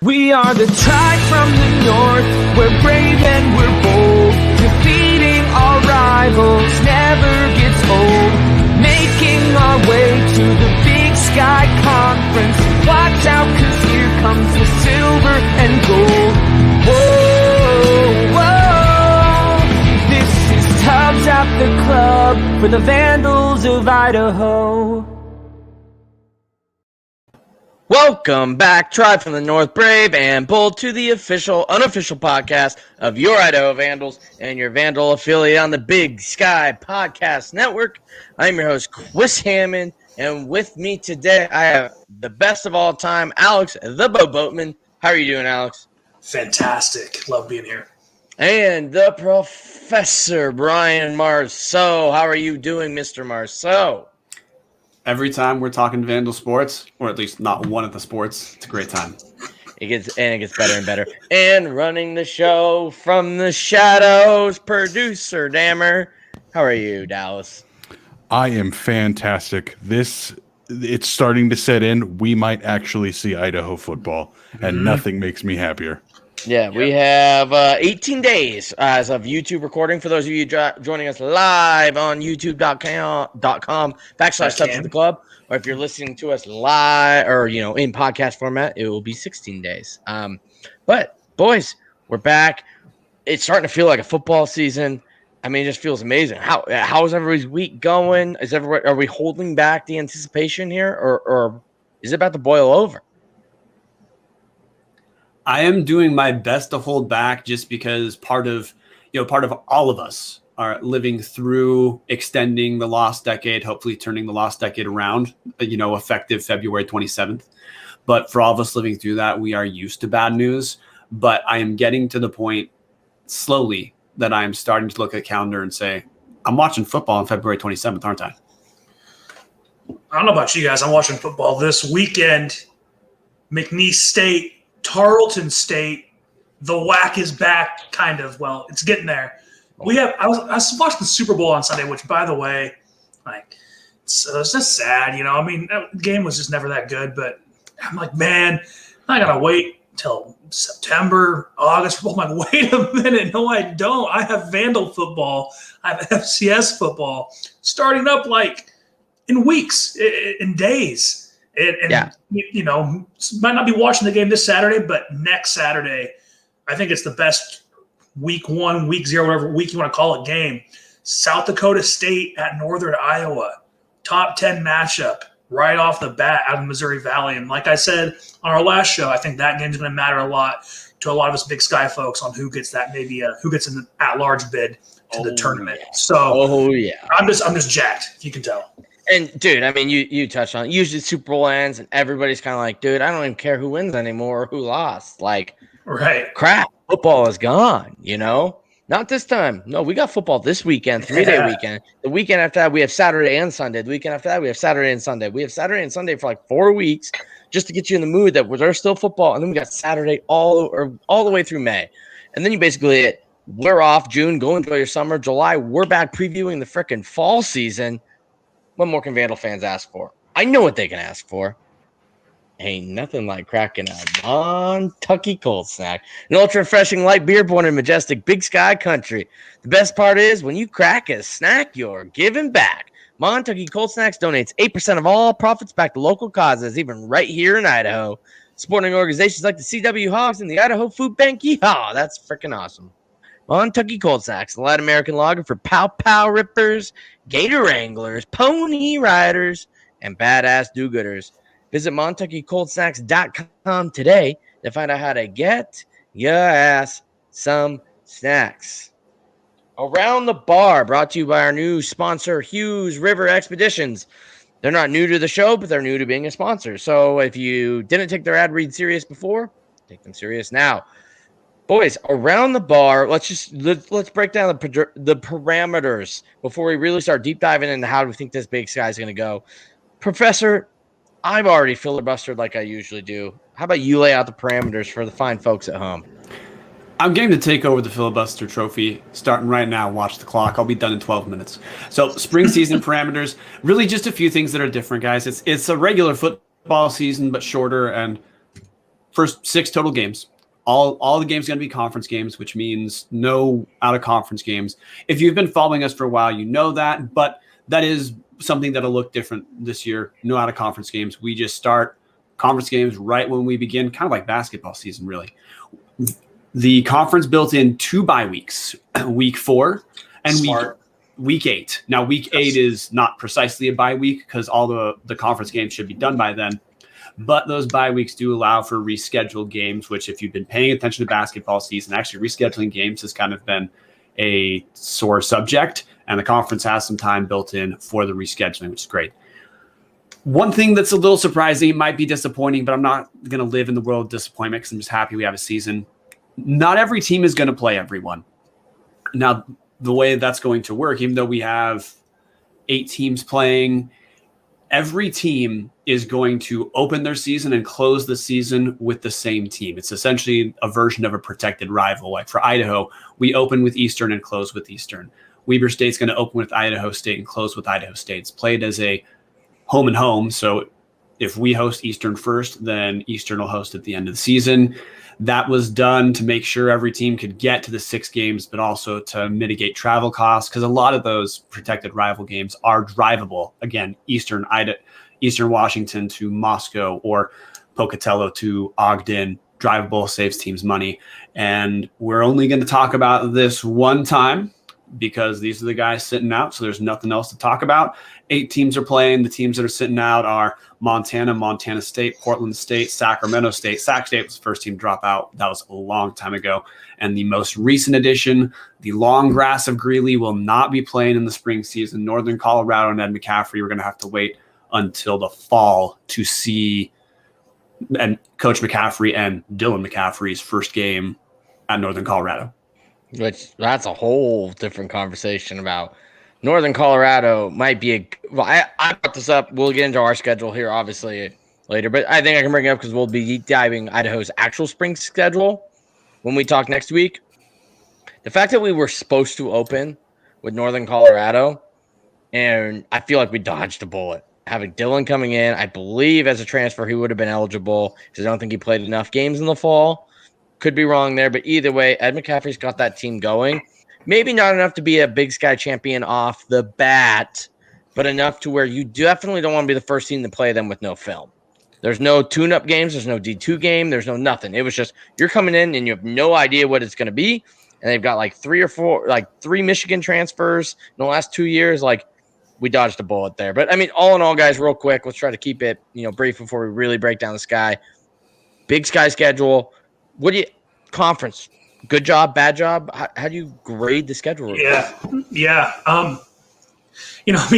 We are the tribe from the north, we're brave and we're bold. Defeating our rivals never gets old. Making our way to the Big Sky Conference. Watch out, 'cause here comes the silver and gold. Whoa, whoa. This is Tubbs at the Club for the Vandals of Idaho. Welcome back, Tribe from the North, Brave and Bold, to the unofficial podcast of your Idaho Vandals and your Vandal affiliate on the Big Sky Podcast Network. I'm your host, Chris Hammond, and with me today, I have the best of all time, Alex, the Boatman. How are you doing, Alex? Fantastic. Love being here. And the Professor, Brian Marceau. How are you doing, Mr. Marceau? Every time we're talking Vandal sports, or at least not one of the sports, it's a great time. It gets better and better. And running the show from the shadows, producer Dammer. How are you, Dallas? I am fantastic. It's starting to set in. We might actually see Idaho football, and nothing makes me happier. Yeah, we have 18 days as of YouTube recording. For those of you joining us live on youtube.com/Tubbs of the Club, or if you're listening to us live or in podcast format, it will be 16 days. But boys, we're back. It's starting to feel like a football season. I mean, it just feels amazing. How is everybody's week going? Are we holding back the anticipation here, or is it about to boil over? I am doing my best to hold back, just because part of all of us are living through extending the lost decade, hopefully turning the lost decade around, effective February 27th. But for all of us living through that, we are used to bad news. But I am getting to the point slowly that I am starting to look at the calendar and say, I'm watching football on February 27th, aren't I? I don't know about you guys. I'm watching football this weekend. McNeese State, Tarleton State, the whack is back, kind of. Well, it's getting there. I was watching the Super Bowl on Sunday, which, by the way, it's just sad, I mean, the game was just never that good, but I'm like, man, I gotta wait until September, August. I'm like, wait a minute, no, I don't. I have Vandal football, I have FCS football starting up in weeks, in days. And might not be watching the game this Saturday, but next Saturday, I think it's the best week 1, week 0, whatever week you want to call it, game. South Dakota State at Northern Iowa. Top 10 matchup right off the bat out of Missouri Valley. And like I said on our last show, I think that game's going to matter a lot to a lot of us Big Sky folks on who gets who gets an at-large bid to the tournament. So I'm just jacked, if you can tell. And, dude, I mean, you touched on it. Usually Super Bowl ends, and everybody's kind of like, dude, I don't even care who wins anymore or who lost. Right. Crap, football is gone, Not this time. No, we got football this weekend, 3-day weekend. The weekend after that, we have Saturday and Sunday. The weekend after that, we have Saturday and Sunday. We have Saturday and Sunday for 4 weeks just to get you in the mood that there's still football. And then we got Saturday all the way through May. And then you basically we're off June, go enjoy your summer. July, we're back previewing the frickin' fall season. What more can Vandal fans ask for? I know what they can ask for. Ain't nothing like cracking a Montucky Cold Snack. An ultra-refreshing light beer born in majestic Big Sky country. The best part is, when you crack a snack, you're giving back. Montucky Cold Snacks donates 8% of all profits back to local causes, even right here in Idaho. Supporting organizations like the CW Hogs and the Idaho Food Bank. Yeehaw! That's freaking awesome. Montucky Cold Snacks, the light American lager for pow-pow rippers, gator wranglers, pony riders, and badass do-gooders. Visit MontuckyColdSnacks.com today to find out how to get your ass some snacks. Around the Bar, brought to you by our new sponsor, Hughes River Expeditions. They're not new to the show, but they're new to being a sponsor. So if you didn't take their ad read serious before, take them serious now. Boys, Around the Bar, let's break down the parameters before we really start deep diving into how we think this Big Sky is going to go. Professor, I've already filibustered like I usually do. How about you lay out the parameters for the fine folks at home? I'm game to take over the filibuster trophy starting right now. Watch the clock. I'll be done in 12 minutes. So spring season parameters, really just a few things that are different, guys. It's a regular football season, but shorter, and first 6 total games. All the games are going to be conference games, which means no out of conference games. If you've been following us for a while, you know that, but that is something that'll look different this year. No out of conference games. We just start conference games right when we begin, kind of like basketball season, really. The conference built in 2 bye weeks, week 4 and week 8. Now, week 8 is not precisely a bye week because all the conference games should be done by then. But those bye weeks do allow for rescheduled games, which if you've been paying attention to basketball season, actually rescheduling games has kind of been a sore subject. And the conference has some time built in for the rescheduling, which is great. One thing that's a little surprising, it might be disappointing, but I'm not going to live in the world of disappointment because I'm just happy we have a season. Not every team is going to play everyone. Now, the way that's going to work, even though we have 8 teams playing, every team is going to open their season and close the season with the same team. It's essentially a version of a protected rival. Like for Idaho, we open with Eastern and close with Eastern. Weber State's going to open with Idaho State and close with Idaho State. It's played as a home and home. So if we host Eastern first, then Eastern will host at the end of the season. That was done to make sure every team could get to the 6 games, but also to mitigate travel costs, because a lot of those protected rival games are drivable. Again, Eastern Washington to Moscow or Pocatello to Ogden, drivable, saves teams money. And we're only going to talk about this one time because these are the guys sitting out, so there's nothing else to talk about. 8 teams are playing. The teams that are sitting out are Montana, Montana State, Portland State, Sacramento State. Sac State was the first team to drop out. That was a long time ago. And the most recent addition, the Long Grass of Greeley, will not be playing in the spring season. Northern Colorado and Ed McCaffrey, we're going to have to wait until the fall to see and Coach McCaffrey and Dylan McCaffrey's first game at Northern Colorado. Which that's a whole different conversation about Northern Colorado might be I brought this up. We'll get into our schedule here, obviously, later. But I think I can bring it up because we'll be deep diving Idaho's actual spring schedule when we talk next week. The fact that we were supposed to open with Northern Colorado, and I feel like we dodged a bullet. Having Dylan coming in, I believe as a transfer, he would have been eligible because I don't think he played enough games in the fall. Could be wrong there, but either way, Ed McCaffrey's got that team going. Maybe not enough to be a Big Sky champion off the bat, but enough to where you definitely don't want to be the first team to play them with no film. There's no tune-up games. There's no D2 game. There's no nothing. It was just you're coming in and you have no idea what it's going to be, and they've got like 3 Michigan transfers in the last 2 years. Like, we dodged a bullet there. But, I mean, all in all, guys, real quick, let's try to keep it brief before we really break down the Sky. Big Sky schedule. What do you conference? Good job, bad job? How do you grade the schedule? Yeah.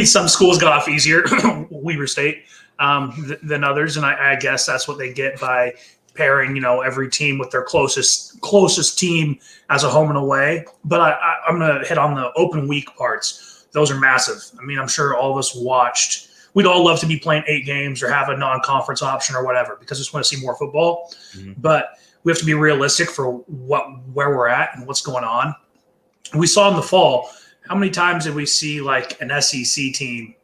Some schools got off easier, Weber State, than others, and I guess that's what they get by pairing, every team with their closest team as a home and away. But I'm going to hit on the open week parts. Those are massive. I mean, I'm sure all of us watched. We'd all love to be playing 8 games or have a non-conference option or whatever because we just want to see more football. Mm-hmm. But we have to be realistic for where we're at and what's going on. We saw in the fall, how many times did we see like an SEC team,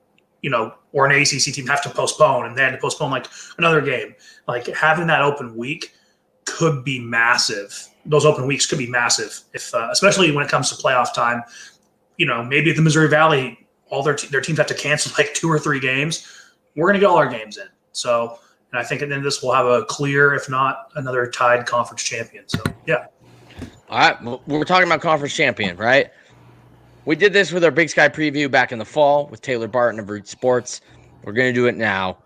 or an ACC team have to postpone and they had to postpone like another game? Like having that open week could be massive. Those open weeks could be massive, if especially when it comes to playoff time. Maybe at the Missouri Valley, all their teams have to cancel like 2 or 3 games. We're going to get all our games in. So. And I think at the end of this, we'll have a clear, if not another tied conference champion. So, yeah. All right. Well, we're talking about conference champion, right? We did this with our Big Sky preview back in the fall with Taylor Barton of Root Sports. We're going to do it now.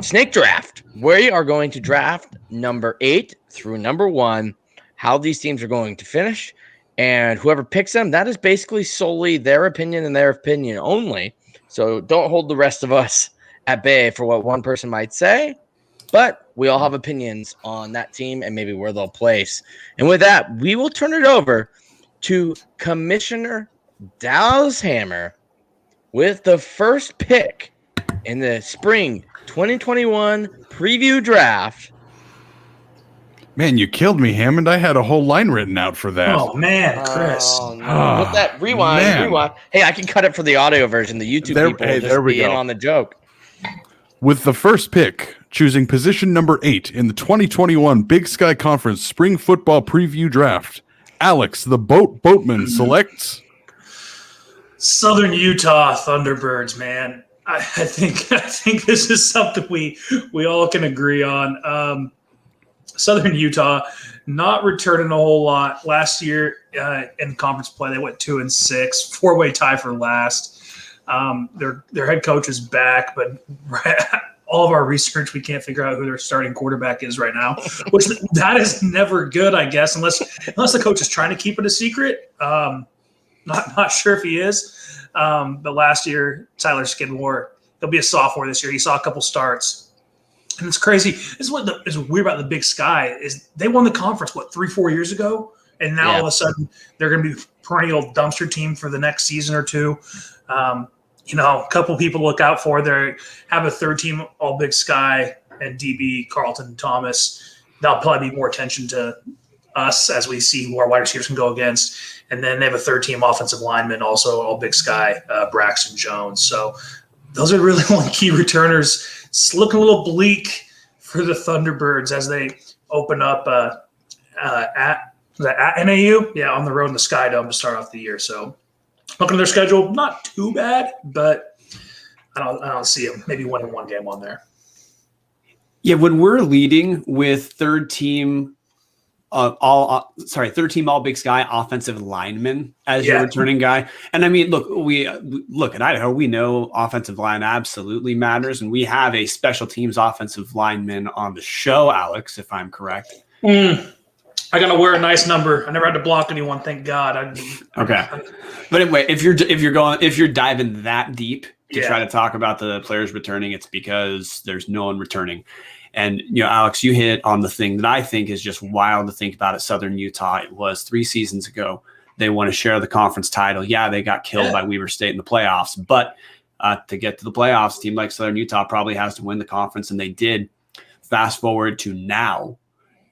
Snake draft. We are going to draft number 8 through number 1, how these teams are going to finish. And whoever picks them, that is basically solely their opinion and their opinion only. So don't hold the rest of us at bay for what one person might say, but we all have opinions on that team and maybe where they'll place. And with that, we will turn it over to Commissioner Dallas Hammer with the first pick in the spring 2021 preview draft. Man, you killed me, Hammond. I had a whole line written out for that. Oh, man, Chris. Oh, no. Put that rewind. Hey, I can cut it for the audio version. The YouTube people will just be in on the joke. With the first pick choosing position number 8 in the 2021 Big Sky Conference Spring Football Preview Draft. Alex, the boatman, selects Southern Utah Thunderbirds, man. I think this is something we all can agree on. Southern Utah not returning a whole lot. Last year in conference play, they went 2-6, four-way tie for last. Their head coach is back, but all of our research, we can't figure out who their starting quarterback is right now, which that is never good, I guess, unless the coach is trying to keep it a secret. Not sure if he is. But last year, Tyler Skidmore, he'll be a sophomore this year. He saw a couple starts. And it's crazy. This is what is weird about the Big Sky is they won the conference, 3-4 years ago? And now all of a sudden they're going to be perennial dumpster team for the next season or two. A couple people to look out for. They have a third team all Big Sky and DB, Carlton Thomas. That'll probably be more attention to us as we see who our wide receivers can go against. And then they have a third team offensive lineman, also all Big Sky, Braxton Jones. So those are really only key returners. It's looking a little bleak for the Thunderbirds as they open up at NAU, on the road in the Sky Dome to start off the year. So looking at their schedule, not too bad, but I don't see them maybe winning one game on there. Yeah, when we're leading with third team all Big Sky offensive linemen as your returning guy. And I mean, we look at Idaho, we know offensive line absolutely matters. And we have a special teams offensive lineman on the show, Alex, if I'm correct. I got to wear a nice number. I never had to block anyone. Thank God. Okay. But anyway, if you're diving that deep to try to talk about the players returning, it's because there's no one returning. And, Alex, you hit on the thing that I think is just wild to think about at Southern Utah. It was 3 seasons ago. They want to share the conference title. Yeah, they got killed by Weber State in the playoffs. But to get to the playoffs, a team like Southern Utah probably has to win the conference, and they did. Fast forward to now.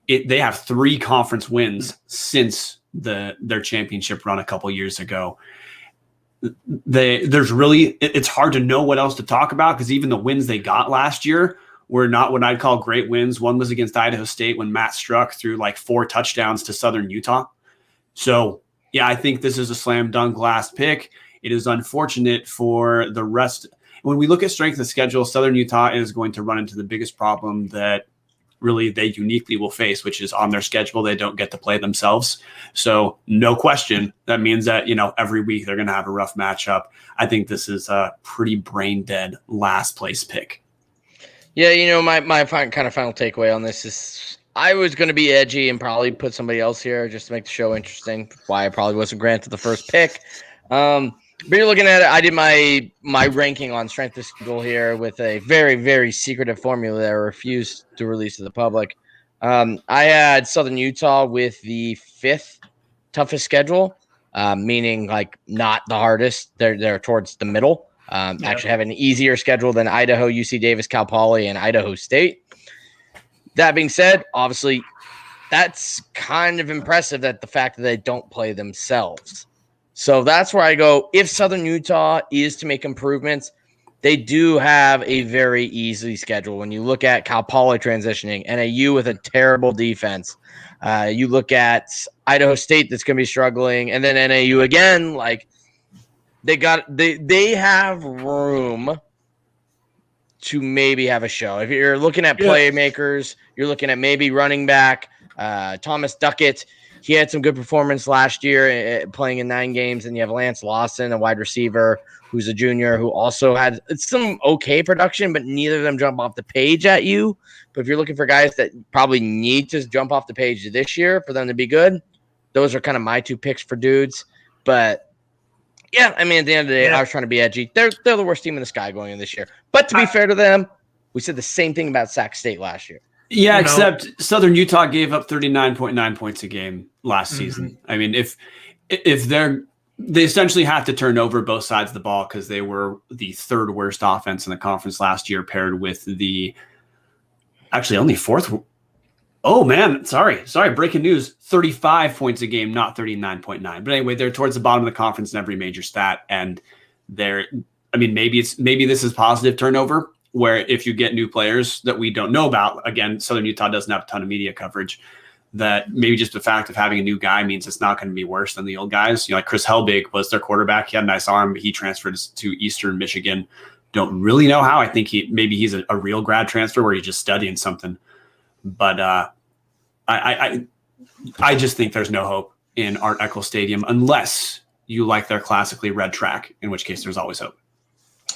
They have 3 conference wins since their championship run a couple years ago. It's hard to know what else to talk about because even the wins they got last year were not what I'd call great wins. One was against Idaho State when Matt Struck threw 4 touchdowns to Southern Utah. So, I think this is a slam dunk last pick. It is unfortunate for the rest. When we look at strength of schedule, Southern Utah is going to run into the biggest problem that really they uniquely will face, which is on their schedule, they don't get to play themselves. So no question, that means that, every week they're going to have a rough matchup. I think this is a pretty brain dead last place pick. Yeah, my final takeaway on this is I was going to be edgy and probably put somebody else here just to make the show interesting. Why I probably wasn't granted the first pick. But you're looking at it. I did my ranking on strength of schedule here with a very, very secretive formula that I refused to release to the public. I had Southern Utah with the 5th toughest schedule, meaning not the hardest. They're towards the middle. Actually have an easier schedule than Idaho, UC Davis, Cal Poly, and Idaho State. That being said, obviously, that's kind of impressive that the fact that they don't play themselves. So that's where I go. If Southern Utah is to make improvements, they do have a very easy schedule. When you look at Cal Poly transitioning, NAU with a terrible defense, you look at Idaho State that's going to be struggling, and then NAU again, They have room to maybe have a show. If you're looking at playmakers, you're looking at maybe running back Thomas Duckett. He had some good performance last year playing in 9 games. And you have Lance Lawson, a wide receiver who's a junior who also had some okay production, but neither of them jump off the page at you. But if you're looking for guys that probably need to jump off the page this year for them to be good, those are kind of my 2 picks for dudes. But yeah, I mean, at the end of the day, I was trying to be edgy. They're the worst team in the Sky going in this year. But to be fair to them, we said the same thing about Sac State last year. Yeah, except Southern Utah gave up 39.9 points a game last season. I mean, if they essentially have to turn over both sides of the ball because they were the 3rd worst offense in the conference last year, paired with the only 4th. Oh, man. Sorry. Breaking news. 35 points a game, not 39.9. But anyway, they're towards the bottom of the conference in every major stat. And maybe this is positive turnover. where if you get new players that we don't know about, again, Southern Utah doesn't have a ton of media coverage, that maybe just the fact of having a new guy means it's not going to be worse than the old guys. Like Chris Helbig was their quarterback. He had a nice arm, but he transferred to Eastern Michigan. Don't really know how. I think he's a real grad transfer where he's just studying something. But I just think there's no hope in Art Eccles Stadium unless you like their classically red track, in which case there's always hope.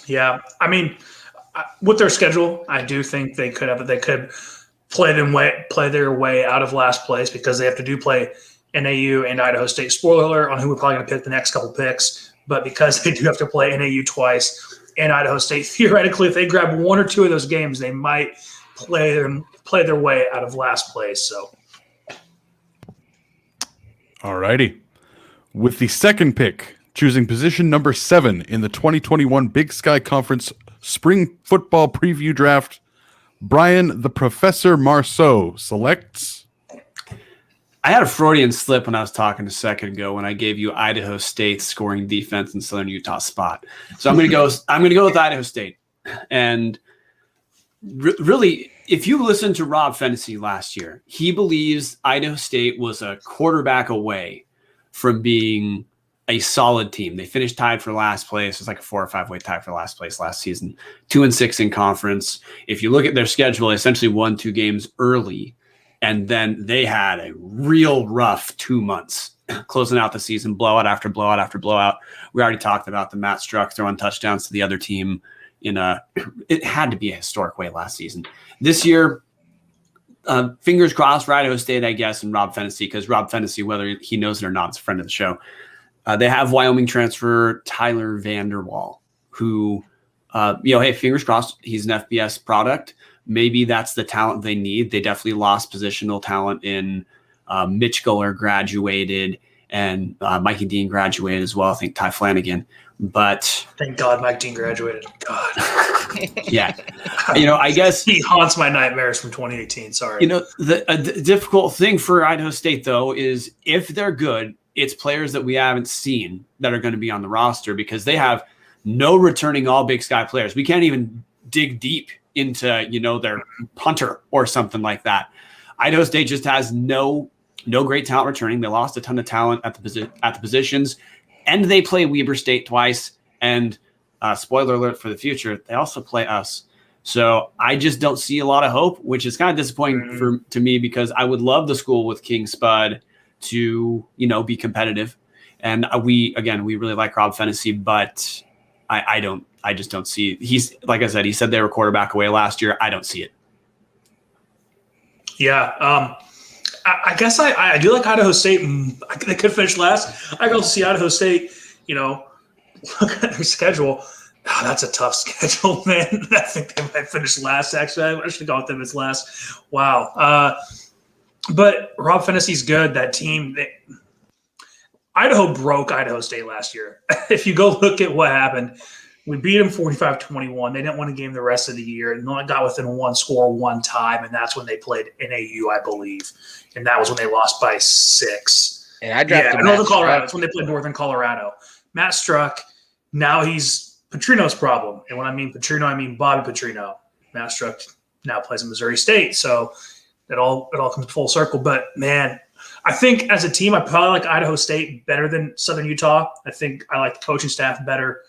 Yeah, I mean, with their schedule, I do think they could play their way out of last place because they have to play NAU and Idaho State. Spoiler alert on who we're probably going to pick the next couple picks, but because they do have to play NAU twice and Idaho State, theoretically, if they grab one or two of those games, they might play their way out of last place. So, all righty. With the second pick, choosing position number 7 in the 2021 Big Sky Conference Spring Football Preview Draft, Brian the Professor Marceau selects. I had a Freudian slip when I was talking a second ago when I gave you Idaho State's scoring defense in Southern Utah spot. So I'm going to go with Idaho State. And really, if you listen to Rob Fennessy last year, he believes Idaho State was a quarterback away from being a solid team. They finished tied for last place. It's like a 4 or 5 way tie for last place last season. 2-6 in conference. If you look at their schedule, they essentially won 2 games early, and then they had a real rough 2 months closing out the season, blowout after blowout after blowout. We already talked about the Matt Struck throwing touchdowns to the other team it had to be a historic way last season. This year, fingers crossed for Idaho State, I guess, and Rob Fennessy, because Rob Fennessy, whether he knows it or not, is a friend of the show. They have Wyoming transfer Tyler Vanderwall, who, hey, fingers crossed, he's an FBS product. Maybe that's the talent they need. They definitely lost positional talent in Mitch Guller graduated, and Mikey Dean graduated as well. I think Ty Flanagan. But thank God Mike Dean graduated. God. Yeah. I guess he haunts my nightmares from 2018. Sorry. The difficult thing for Idaho State, though, is if they're good, it's players that we haven't seen that are going to be on the roster because they have no returning all Big Sky players. We can't even dig deep into, their punter or something like that. Idaho State just has no great talent returning. They lost a ton of talent at the positions. And they play Weber State twice. And spoiler alert for the future, they also play us. So I just don't see a lot of hope, which is kind of disappointing to me because I would love the school with King Spud to, be competitive. And we really like Rob Fennessy, but I just don't see it. He's, like I said, he said they were quarterback away last year. I don't see it. Yeah. I guess I do like Idaho State. They could finish last. I go see Idaho State, look at their schedule. Oh, that's a tough schedule, man. I think they might finish last, actually. I should go with them as last. Wow. But Rob Fennessy's good. That team, Idaho broke Idaho State last year. If you go look at what happened, we beat them 45-21. They didn't win a game the rest of the year and only got within one score one time, and that's when they played NAU, I believe. And that was when they lost by 6. And I drafted Northern Colorado. That's when they played Northern Colorado. Matt Struck, now he's Petrino's problem. And when I mean Petrino, I mean Bobby Petrino. Matt Struck now plays at Missouri State. So it all comes full circle. But, man, I think as a team, I probably like Idaho State better than Southern Utah. I think I like the coaching staff better.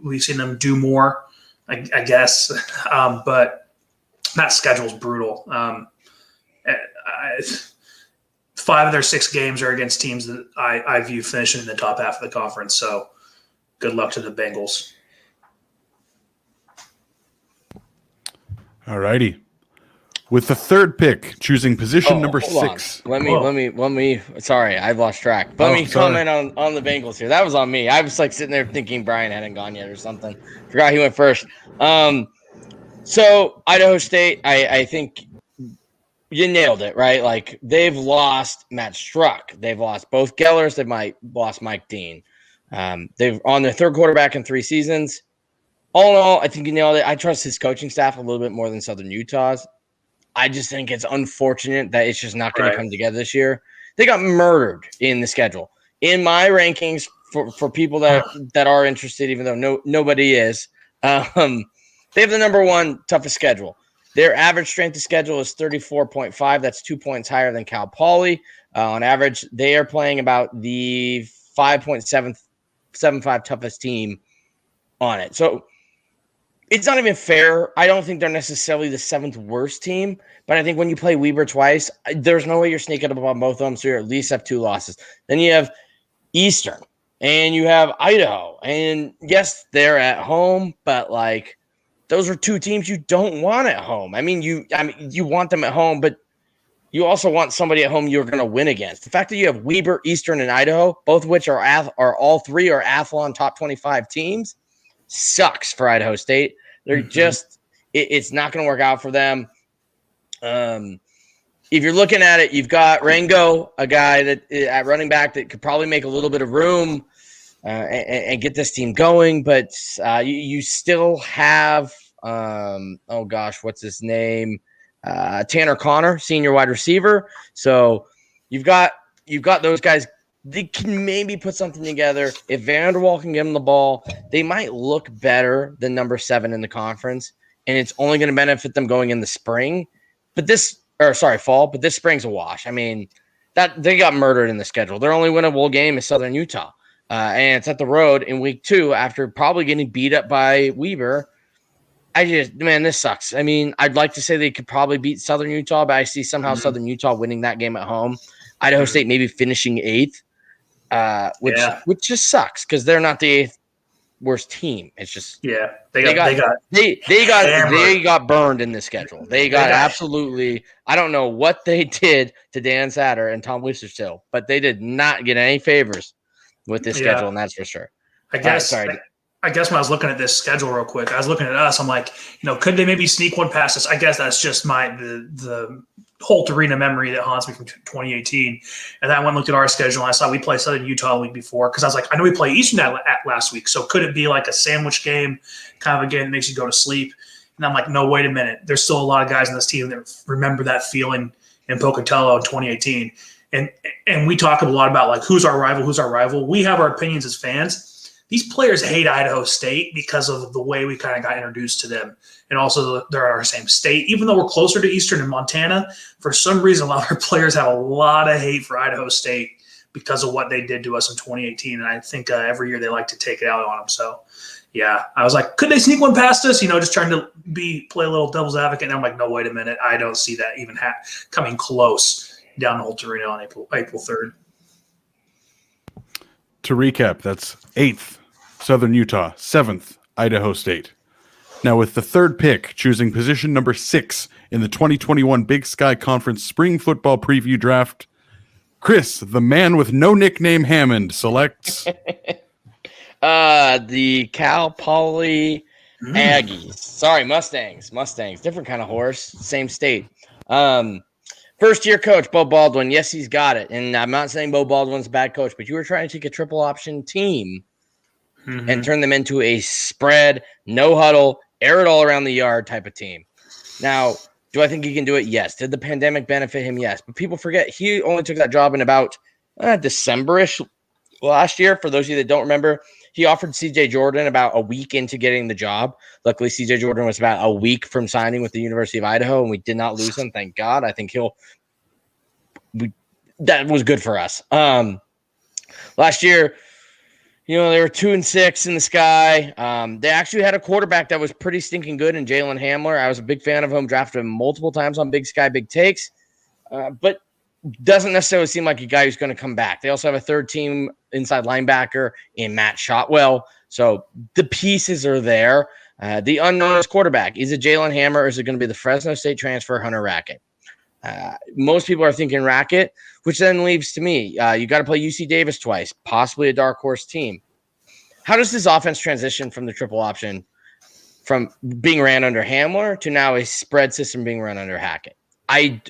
We've seen them do more, I guess. But that schedule's brutal. 5 of their 6 games are against teams that I view finishing in the top half of the conference. So good luck to the Bengals. All righty. With the third pick, choosing position number 6. Let me. Sorry, I've lost track. Let me comment on the Bengals here. That was on me. I was sitting there thinking Brian hadn't gone yet or something. Forgot he went first. So Idaho State, I think you nailed it, right? They've lost Matt Struck. They've lost both Gellers. They've lost Mike Dean. They've on their third quarterback in 3 seasons. All in all, I think you nailed it. I trust his coaching staff a little bit more than Southern Utah's. I just think it's unfortunate that it's just not going to come together this year. They got murdered in the schedule. In my rankings, for people that are interested, even though nobody is, They have the number one toughest schedule. Their average strength of schedule is 34.5. That's 2 points higher than Cal Poly. On average, they are playing about the 5.775 toughest team on it. So it's not even fair. I don't think they're necessarily the 7th worst team, but I think when you play Weber twice, there's no way you're sneaking up on both of them, so you at least have 2 losses. Then you have Eastern, and you have Idaho. And yes, they're at home, but like those are 2 teams you don't want at home. I mean, you want them at home, but you also want somebody at home you're going to win against. The fact that you have Weber, Eastern, and Idaho, both of which are all 3 are Athlon top 25 teams, sucks for Idaho State. They're just it's not going to work out for them. If you're looking at it, you've got Rango, a guy that at running back that could probably make a little bit of room and get this team going, but you still have what's his name? Tanner Connor, senior wide receiver. So you've got those guys. They can maybe put something together. If Vanderwall can give them the ball, they might look better than number 7 in the conference, and it's only going to benefit them going in the spring. Fall. But this spring's a wash. I mean, that they got murdered in the schedule. Their only winnable game is Southern Utah, and it's at the road in week 2 after probably getting beat up by Weber. This sucks. I mean, I'd like to say they could probably beat Southern Utah, but I see somehow Southern Utah winning that game at home. Idaho State maybe finishing 8th. Which just sucks because they're not the 8th worst team. It's just they got burned in the schedule. They got absolutely. I don't know what they did to Dan Satter and Tom Wisterstill, but they did not get any favors with this schedule, and that's for sure. I guess when I was looking at this schedule real quick, I was looking at us. I'm like, could they maybe sneak one past us? I guess that's just the Holt Arena memory that haunts me from 2018. And then I went and looked at our schedule, and I saw we played Southern Utah the week before because I was like, I know we played Eastern at last week, so could it be like a sandwich game, kind of a game that makes you go to sleep? And I'm like, no, wait a minute. There's still a lot of guys in this team that remember that feeling in Pocatello in 2018. And we talk a lot about like who's our rival. We have our opinions as fans. These players hate Idaho State because of the way we kind of got introduced to them. And also they're in our same state. Even though we're closer to Eastern and Montana, for some reason, a lot of our players have a lot of hate for Idaho State because of what they did to us in 2018. And I think every year they like to take it out on them. So, yeah, I was like, could they sneak one past us? Just trying to play a little devil's advocate. And I'm like, no, wait a minute. I don't see that even coming close down the Holt Arena on April 3rd. To recap, that's 8th, Southern Utah, 7th, Idaho State. Now, with the 3rd pick, choosing position number 6 in the 2021 Big Sky Conference Spring Football Preview Draft, Chris, the man with no nickname Hammond, selects the Cal Poly Aggies. Sorry, Mustangs. Different kind of horse, same state. First-year coach, Bo Baldwin. Yes, he's got it. And I'm not saying Bo Baldwin's a bad coach, but you were trying to take a triple option team and turn them into a spread, no huddle, air it all around the yard type of team. Now, do I think he can do it? Yes. Did the pandemic benefit him? Yes. But people forget he only took that job in about December-ish last year. For those of you that don't remember, he offered CJ Jordan about a week into getting the job. Luckily, CJ Jordan was about a week from signing with the University of Idaho, and we did not lose him. Thank God. I think that was good for us. Last year, they were 2-6 in the sky. They actually had a quarterback that was pretty stinking good in Jalen Hamler. I was a big fan of him, drafted him multiple times on Big Sky, Big Takes, but doesn't necessarily seem like a guy who's going to come back. They also have a 3rd-team inside linebacker in Matt Shotwell. So the pieces are there. The unknown is quarterback. Is it Jalen Hammer or is it going to be the Fresno State transfer, Hunter Rackett? Most people are thinking Rackett, which then leaves to me. You got to play UC Davis twice, possibly a dark horse team. How does this offense transition from the triple option from being ran under Hamler to now a spread system being run under Rackett? I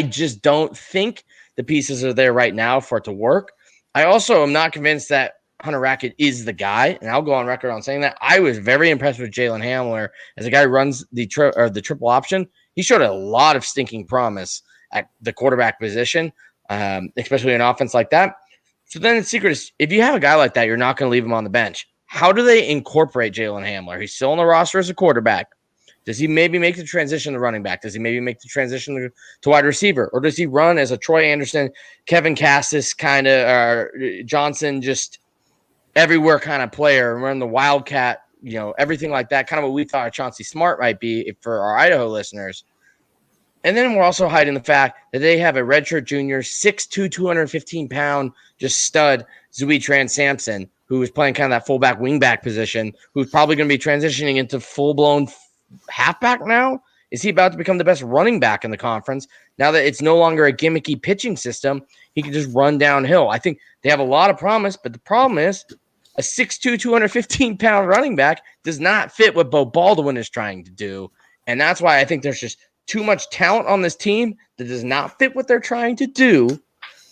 just don't think the pieces are there right now for it to work. I also am not convinced that Hunter Rackett is the guy, and I'll go on record on saying that. I was very impressed with Jalen Hamler as a guy who runs the triple option. He showed a lot of stinking promise at the quarterback position, especially in an offense like that. So then the secret is, if you have a guy like that, you're not going to leave him on the bench. how do they incorporate Jalen Hamler? He's still on the roster as a quarterback. Does he maybe make the transition to running back? Does he maybe make the transition to wide receiver? Or does he run as a Troy Anderson, Kevin Cassis kind of, Johnson, just everywhere kind of player, run the Wildcat, everything like that, kind of what we thought Chauncey Smart might be for our Idaho listeners. And then we're also hiding the fact that they have a redshirt junior, 6'2", 215-pound, just stud, Zui Tran-Sampson, who is playing kind of that fullback wingback position, who's probably going to be transitioning into full-blown halfback now. Is he about to become the best running back in the conference? Now that it's no longer a gimmicky pitching system, he can just run downhill. I think they have a lot of promise, but the problem is a 6'2", 215-pound running back does not fit what Bo Baldwin is trying to do. And that's why I think there's just too much talent on this team that does not fit what they're trying to do.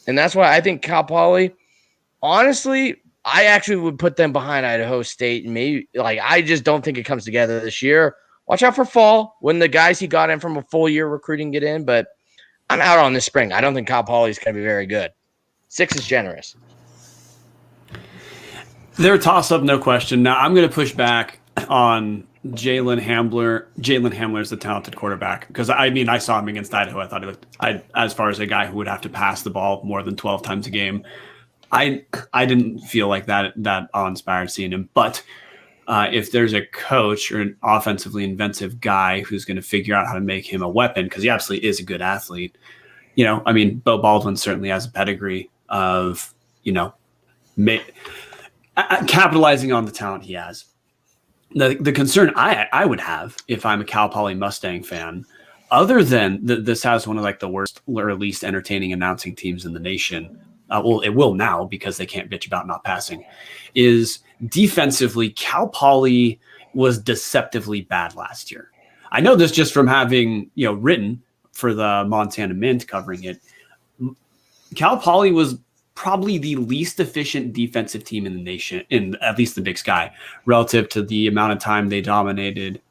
And that's why I think Cal Poly, honestly, I actually would put them behind Idaho State. And maybe, I just don't think it comes together this year. Watch out for fall when the guys he got in from a full year recruiting get in, but I'm out on this spring. I don't think Cal Poly is going to be very good. 6 is generous. They're a toss-up, no question. Now, I'm going to push back on Jalen Hamler. Jalen Hamler is the talented quarterback because, I saw him against Idaho. I thought he looked, as far as a guy who would have to pass the ball more than 12 times a game, I didn't feel like that awe-inspired seeing him. But if there's a coach or an offensively inventive guy who's going to figure out how to make him a weapon, because he absolutely is a good athlete, Bo Baldwin certainly has a pedigree of, capitalizing on the talent he has. The concern I would have if I'm a Cal Poly Mustang fan, other than this has one of the worst or least entertaining announcing teams in the nation. Well, it will now because they can't bitch about not passing. Is defensively, Cal Poly was deceptively bad last year. I know this just from having written for the Montana Mint covering it. Cal Poly was probably the least efficient defensive team in the nation, in at least the Big Sky, relative to the amount of time they dominated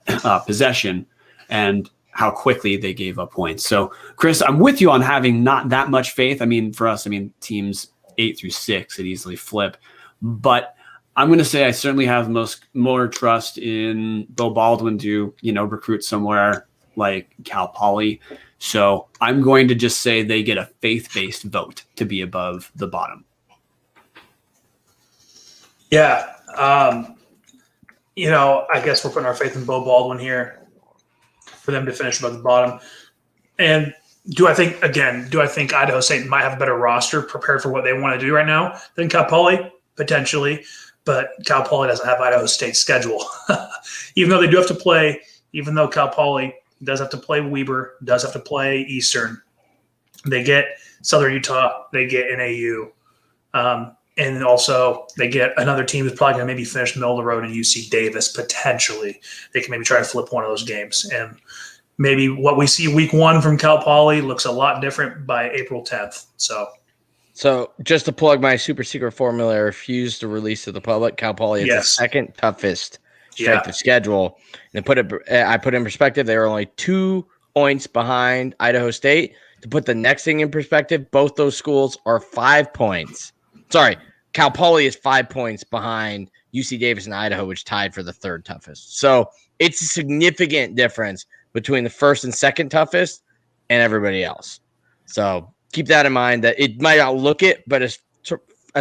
possession and how quickly they gave up points. So, Chris, I'm with you on having not that much faith. For us, teams 8 through 6 could easily flip. But I'm going to say I certainly have more trust in Bo Baldwin to, recruit somewhere like Cal Poly. So I'm going to just say they get a faith-based vote to be above the bottom. Yeah. I guess we're putting our faith in Bo Baldwin here for them to finish above the bottom. And do I think Idaho State might have a better roster prepared for what they want to do right now than Cal Poly? Potentially. But Cal Poly doesn't have Idaho State's schedule. Even though Cal Poly does have to play Weber, does have to play Eastern. They get Southern Utah, they get NAU. And also they get another team who's probably going to maybe finish middle of the road in UC Davis, potentially. They can maybe try to flip one of those games. And maybe what we see week 1 from Cal Poly looks a lot different by April 10th. So just to plug my super secret formula, I refuse to release to the public. Cal Poly is the second toughest strength of schedule. And I put in perspective, they were only 2 points behind Idaho State. To put the next thing in perspective, both those schools are 5 points. Sorry, Cal Poly is 5 points behind UC Davis and Idaho, which tied for the 3rd toughest. So it's a significant difference between the 1st and 2nd toughest and everybody else. So keep that in mind, that it might outlook it, but as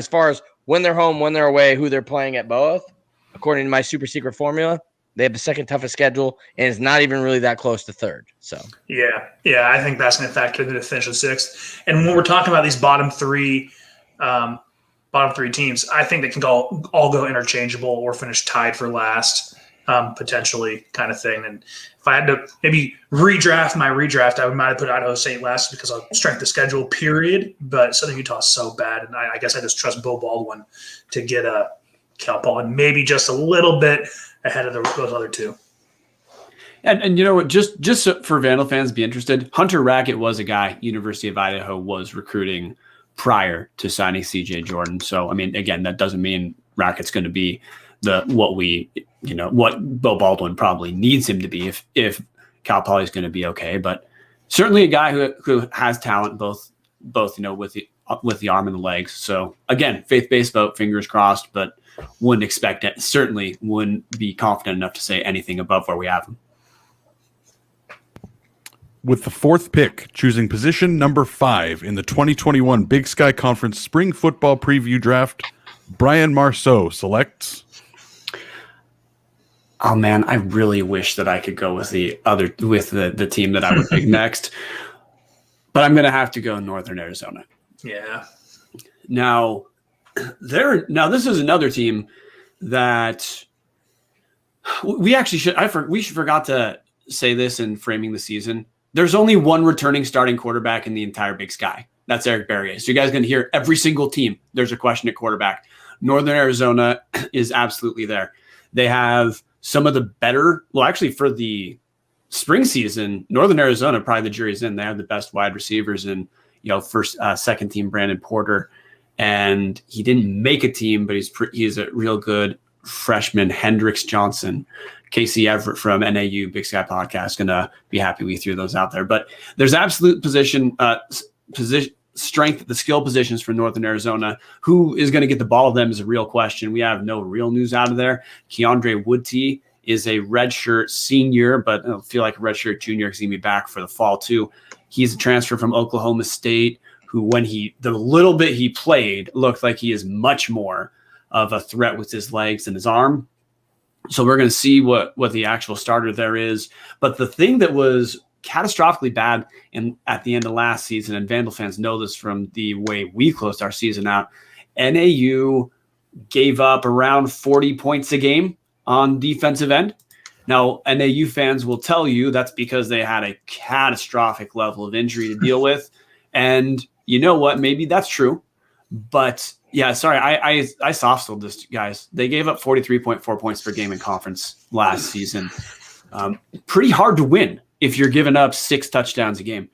far as when they're home, when they're away, who they're playing at both, according to my super secret formula, they have the 2nd toughest schedule, and it's not even really that close to 3rd. So yeah, I think that's going to factor into the finish of 6th. And when we're talking about these bottom three teams, I think they can all go interchangeable or finish tied for last, potentially, kind of thing. And if I had to maybe redraft, I might have put Idaho State last because of strength of schedule, period. But Southern Utah is so bad, and I guess I just trust Bo Baldwin to get a Cal Poly and maybe just a little bit ahead of those other 2. And you know what? Just so for Vandal fans be interested, Hunter Rackett was a guy University of Idaho was recruiting prior to signing CJ Jordan. So again, that doesn't mean Rackett's going to be what Bo Baldwin probably needs him to be if Cal Poly is going to be okay. But certainly a guy who has talent both with with the arm and the legs. So again, faith-based vote, fingers crossed, but wouldn't expect it. Certainly wouldn't be confident enough to say anything above where we have him. With the 4th pick, choosing position number 5 in the 2021 Big Sky Conference Spring Football Preview Draft, Brian Marceau selects. Oh man, I really wish that I could go with the team that I would pick next, but I'm going to have to go Northern Arizona. Yeah. Now this is another team that we forgot to say this in framing the season. There's only one returning starting quarterback in the entire Big Sky. That's Eric Berrier. So you guys are going to hear every single team there's a question at quarterback. Northern Arizona is absolutely there. They have some of the better, well, actually for the spring season, Northern Arizona, probably the jury's in. They have the best wide receivers in, second team Brandon Porter. And he didn't make a team, but he's a real good freshman, Hendricks Johnson. Casey Everett from NAU Big Sky Podcast going to be happy we threw those out there. But there's absolute position strength at the skill positions for Northern Arizona. Who is going to get the ball of them is a real question. We have no real news out of there. Keandre Woodtee is a redshirt senior, but I feel like a redshirt junior because he's going to be back for the fall too. He's a transfer from Oklahoma State who, when the little bit he played, looked like he is much more of a threat with his legs and his arm. So we're going to see what the actual starter there is. But the thing that was catastrophically bad at the end of last season, and Vandal fans know this from the way we closed our season out, NAU gave up around 40 points a game on defensive end. Now, NAU fans will tell you that's because they had a catastrophic level of injury to deal with. And you know what? Maybe that's true. But yeah, sorry, I soft-sold this, guys. They gave up 43.4 points per game in conference last season. Pretty hard to win if you're giving up 6 touchdowns a game.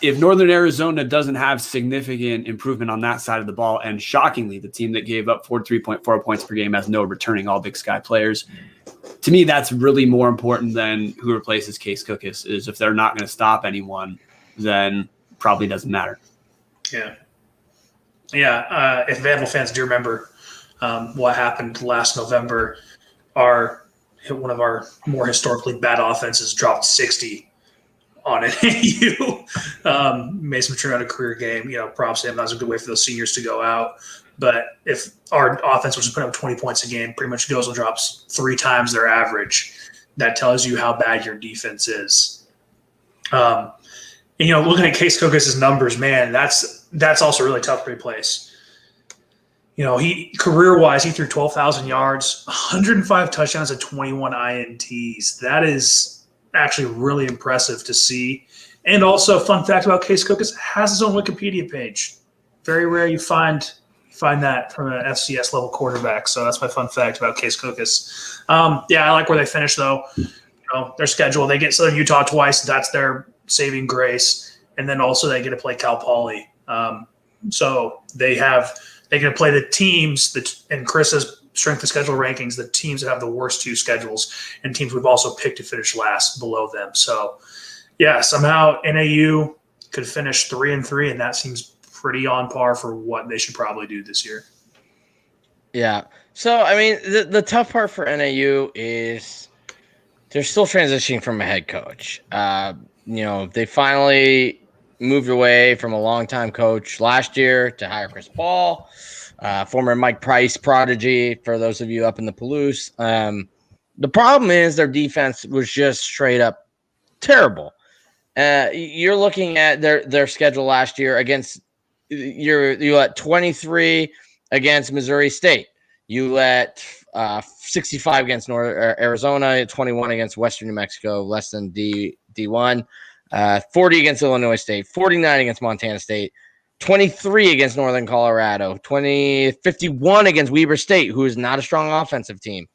If Northern Arizona doesn't have significant improvement on that side of the ball, and shockingly, the team that gave up 43.4 points per game has no returning all Big Sky players, to me, that's really more important than who replaces Case Cookus. Is if they're not going to stop anyone, then probably doesn't matter. Yeah. Yeah. If Vandal fans do remember what happened last November, one of our more historically bad offenses dropped 60 on NAU. Mason turned out a career game. Props to him. That was a good way for those seniors to go out. But if our offense was just putting up 20 points a game, pretty much goes and drops 3 times their average, that tells you how bad your defense is. Looking at Case Cookus' numbers, man, that's also really tough to replace. He career-wise, he threw 12,000 yards, 105 touchdowns, and 21 INTs. That is actually really impressive to see. And also, fun fact about Case Cookus, has his own Wikipedia page. Very rare you find that from an FCS level quarterback. So that's my fun fact about Case Cookus. I like where they finished though. Their schedule, they get Southern Utah twice. That's their saving grace. And then also they get to play Cal Poly. So they get to play the teams and Chris's strength of schedule rankings, the teams that have the worst 2 schedules and teams we've also picked to finish last below them. So yeah, somehow NAU could finish 3-3, and that seems pretty on par for what they should probably do this year. Yeah. So, I mean, the tough part for NAU is they're still transitioning from a head coach. They finally moved away from a longtime coach last year to hire Chris Paul, former Mike Price prodigy, for those of you up in the Palouse. The problem is their defense was just straight up terrible. You're looking at their schedule last year against you let 23 against Missouri State. You let 65 against Arizona, 21 against Western New Mexico, less than D1, 40 against Illinois State, 49 against Montana State, 23 against Northern Colorado, 51 against Weber State, who is not a strong offensive team,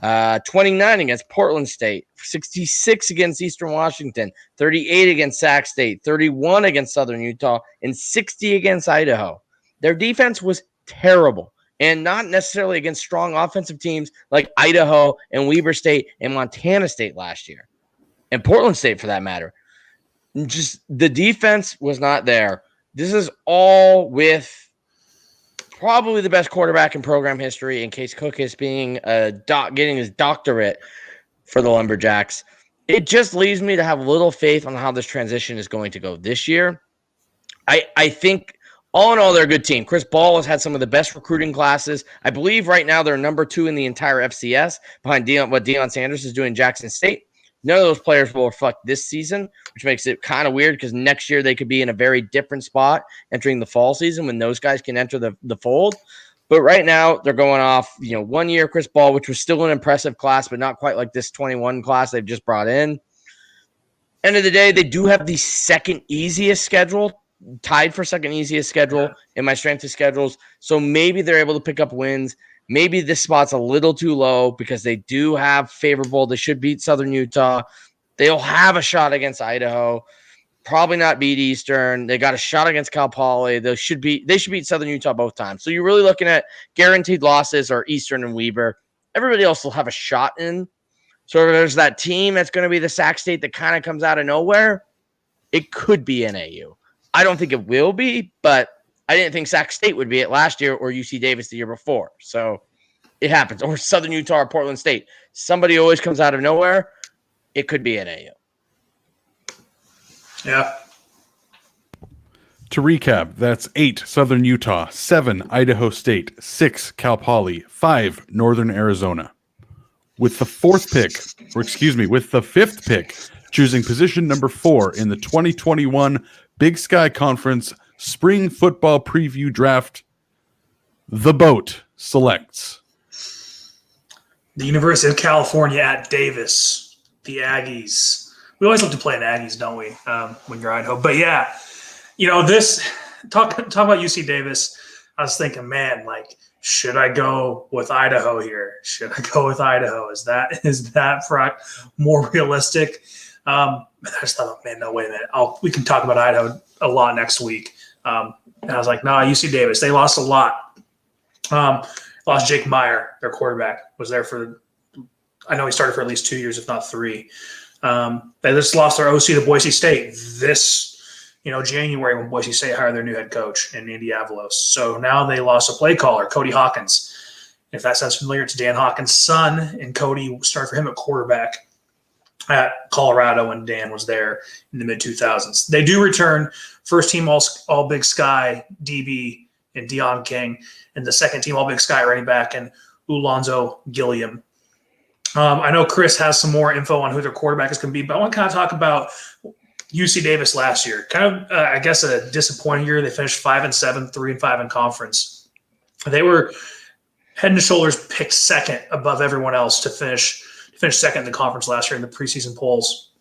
29 against Portland State, 66 against Eastern Washington, 38 against Sac State, 31 against Southern Utah, and 60 against Idaho. Their defense was terrible, and not necessarily against strong offensive teams like Idaho and Weber State and Montana State last year, and Portland State for that matter. Just the defense was not there. This is all with probably the best quarterback in program history in Case Cook is being getting his doctorate for the Lumberjacks. It just leaves me to have little faith on how this transition is going to go this year. I think all in all, they're a good team. Chris Ball has had some of the best recruiting classes. I believe right now they're number 2 in the entire FCS behind what Deion Sanders is doing in Jackson State. None of those players will reflect this season, which makes it kind of weird because next year they could be in a very different spot entering the fall season when those guys can enter the fold. But right now they're going off, 1 year Chris Ball, which was still an impressive class, but not quite like this 21 class they've just brought in. End of the day, they do have the second easiest schedule, tied for second easiest schedule in my strength of schedules. So maybe they're able to pick up wins. Maybe this spot's a little too low because they do have favorable. They should beat Southern Utah. They'll have a shot against Idaho. Probably not beat Eastern. They got a shot against Cal Poly. They should beat Southern Utah both times. So you're really looking at guaranteed losses are Eastern and Weber. Everybody else will have a shot in. So if there's that team that's going to be the Sac State that kind of comes out of nowhere, it could be NAU. I don't think it will be, but I didn't think Sac State would be it last year or UC Davis the year before. So it happens. Or Southern Utah or Portland State. Somebody always comes out of nowhere. It could be NAU. Yeah. To recap, that's 8 Southern Utah, 7 Idaho State, 6 Cal Poly, 5 Northern Arizona. With the fifth pick, choosing position number 4 in the 2021 Big Sky Conference Spring Football Preview Draft, the Boat selects the University of California at Davis, the Aggies. We always love to play in Aggies, don't we, when you're Idaho? But yeah, this talk about UC Davis. I was thinking, man, should I go with Idaho here? Should I go with Idaho? Is that more realistic? I just thought, man, no, wait a minute. We can talk about Idaho a lot next week. And I was like, no, UC Davis. They lost a lot. Lost Jake Meyer, their quarterback, was there I know he started for at least 2 years, if not 3. They just lost their OC to Boise State this, January when Boise State hired their new head coach in Andy Avalos. So now they lost a play caller, Cody Hawkins. If that sounds familiar, to Dan Hawkins' son, and Cody started for him at quarterback at Colorado when Dan was there in the mid-2000s. They do return first-team all Big Sky DB and Deion King, and the second-team all Big Sky running back and Ulonzo Gilliam. I know Chris has some more info on who their quarterback is going to be, but I want to kind of talk about UC Davis last year. Kind of, I guess, a disappointing year. They finished 5-7, 3-5 in conference. They were head and shoulders picked second above everyone else to finish second in the conference last year in the preseason polls.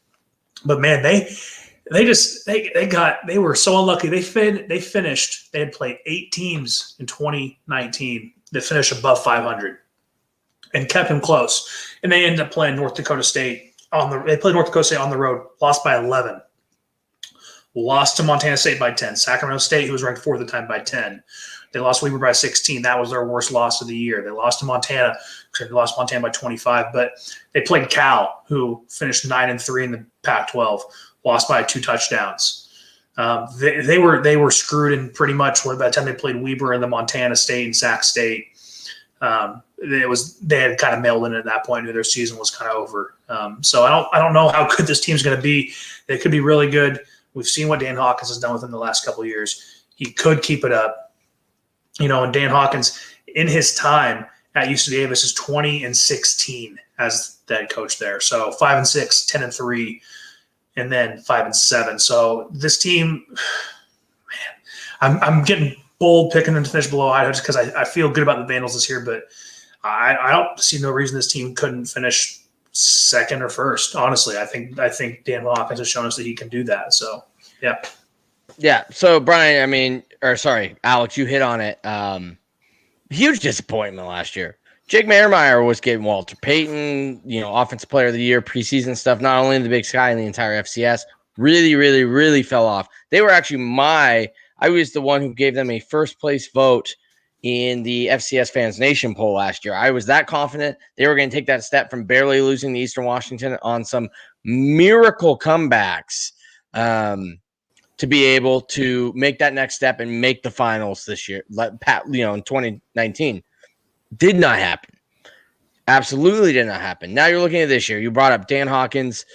But man, they were so unlucky. They had played 8 teams in 2019 that finished above 500 and kept him close. And they ended up playing North Dakota State they played North Dakota State on the road, lost by 11. Lost to Montana State by 10. Sacramento State, who was ranked 4th at the time, by 10. They lost Weber by 16. That was their worst loss of the year. They lost to Montana. They lost Montana by 25. But they played Cal, who finished 9-3 in the Pac-12, lost by 2 touchdowns. They were screwed in pretty much by the time they played Weber and the Montana State and Sac State. They had kind of mailed in at that point, and their season was kind of over. So I don't know how good this team's going to be. They could be really good. We've seen what Dan Hawkins has done with them the last couple of years. He could keep it up. And Dan Hawkins, in his time at UC Davis, is 20-16 as the head coach there. So 5-6, 10-3, and then 5-7. So this team, man, I'm getting bold picking them to finish below Idaho just because I feel good about the Vandals this year, but I don't see no reason this team couldn't finish second or first. Honestly, I think Dan Hawkins has shown us that he can do that. So, yeah. Yeah. So, Brian, Alex, you hit on it. Huge disappointment last year. Jake Meyer was getting Walter Payton, Offensive Player of the Year, preseason stuff, not only in the Big Sky and the entire FCS. Really, really, really fell off. They were actually I was the one who gave them a first place vote in the FCS Fans Nation poll last year. I was that confident they were going to take that step from barely losing to Eastern Washington on some miracle comebacks to be able to make that next step and make the finals this year. In 2019, did not happen. Absolutely did not happen. Now you're looking at this year. You brought up Dan Hawkins,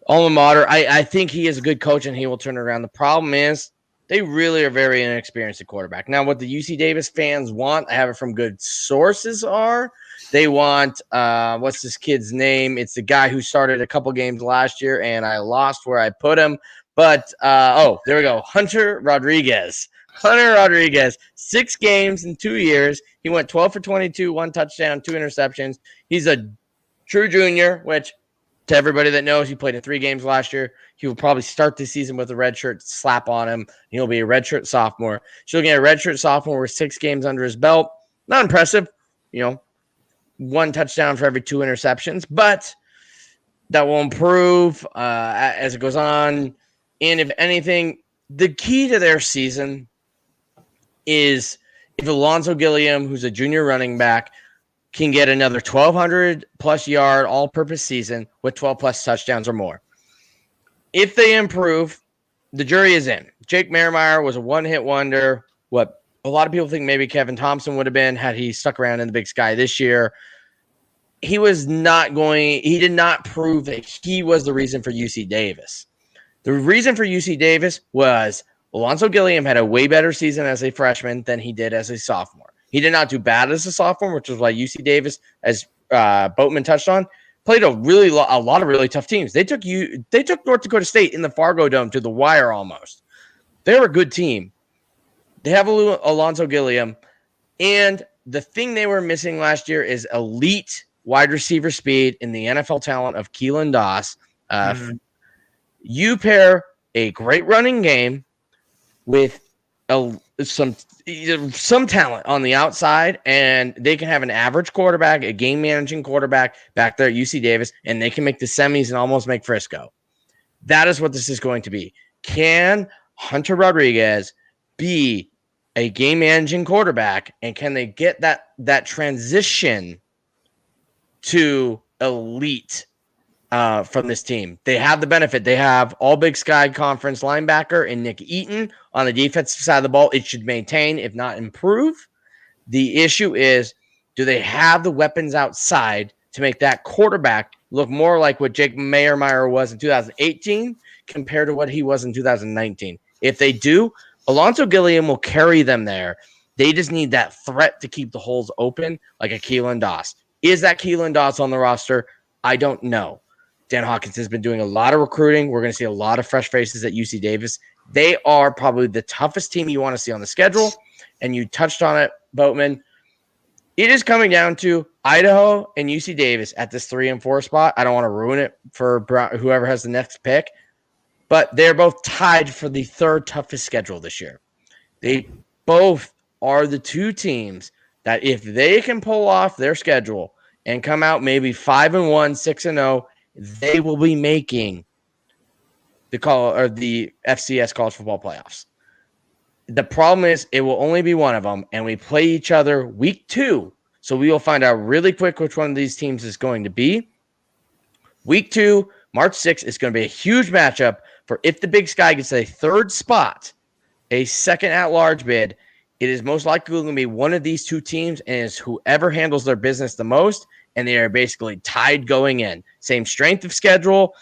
alma mater. I think he is a good coach and he will turn it around. The problem is they really are very inexperienced at quarterback. Now, what the UC Davis fans want, I have it from good sources, are they want, what's this kid's name? It's the guy who started a couple games last year, and I lost where I put him. But, there we go. Hunter Rodriguez. 6 games in 2 years. He went 12 for 22, 1 touchdown, 2 interceptions. He's a true junior, which to everybody that knows, he played in 3 games last year. He will probably start the season with a red shirt slap on him. He'll be a redshirt sophomore. So looking at a redshirt sophomore with 6 games under his belt. Not impressive. 1 touchdown for every 2 interceptions, but that will improve as it goes on. And if anything, the key to their season is if Alonzo Gilliam, who's a junior running back, can get another 1,200-plus yard all-purpose season with 12-plus touchdowns or more. If they improve, the jury is in. Jake Merrimeyer was a one-hit wonder. What a lot of people think maybe Kevin Thompson would have been had he stuck around in the Big Sky this year. He did not prove that he was the reason for UC Davis. The reason for UC Davis was Alonzo Gilliam had a way better season as a freshman than he did as a sophomore. He did not do bad as a sophomore, which is why UC Davis, as Boatman touched on, played a lot of really tough teams. They took North Dakota State in the Fargo Dome to the wire almost. They're a good team. They have Alonzo Gilliam, and the thing they were missing last year is elite wide receiver speed in the NFL talent of Keelan Doss. You pair a great running game with some talent on the outside, and they can have an average quarterback, a game-managing quarterback back there at UC Davis, and they can make the semis and almost make Frisco. That is what this is going to be. Can Hunter Rodriguez be a game-managing quarterback, and can they get that transition to elite from this team? They have the benefit. They have all Big Sky Conference linebacker and Nick Eaton on the defensive side of the ball. It should maintain, if not improve. The issue is, do they have the weapons outside to make that quarterback look more like what Jake Merrimeyer was in 2018 compared to what he was in 2019? If they do, Alonzo Gilliam will carry them there. They just need that threat to keep the holes open like a Keelan Doss. Is that Keelan Doss on the roster? I don't know. Dan Hawkins has been doing a lot of recruiting. We're going to see a lot of fresh faces at UC Davis. They are probably the toughest team you want to see on the schedule, and you touched on it, Boatman. It is coming down to Idaho and UC Davis at this 3 and 4 spot. I don't want to ruin it for whoever has the next pick, but they're both tied for the 3rd toughest schedule this year. They both are the 2 teams that if they can pull off their schedule and come out maybe 5-1, 6-0, they will be making the FCS college football playoffs. The problem is it will only be one of them, and we play each other week 2. So we will find out really quick which one of these teams is going to be. Week 2, March 6th, is going to be a huge matchup for if the Big Sky gets a 3rd spot, a second at-large bid. It is most likely going to be one of these 2 teams, and it's whoever handles their business the most, and they are basically tied going in. Same strength of schedule.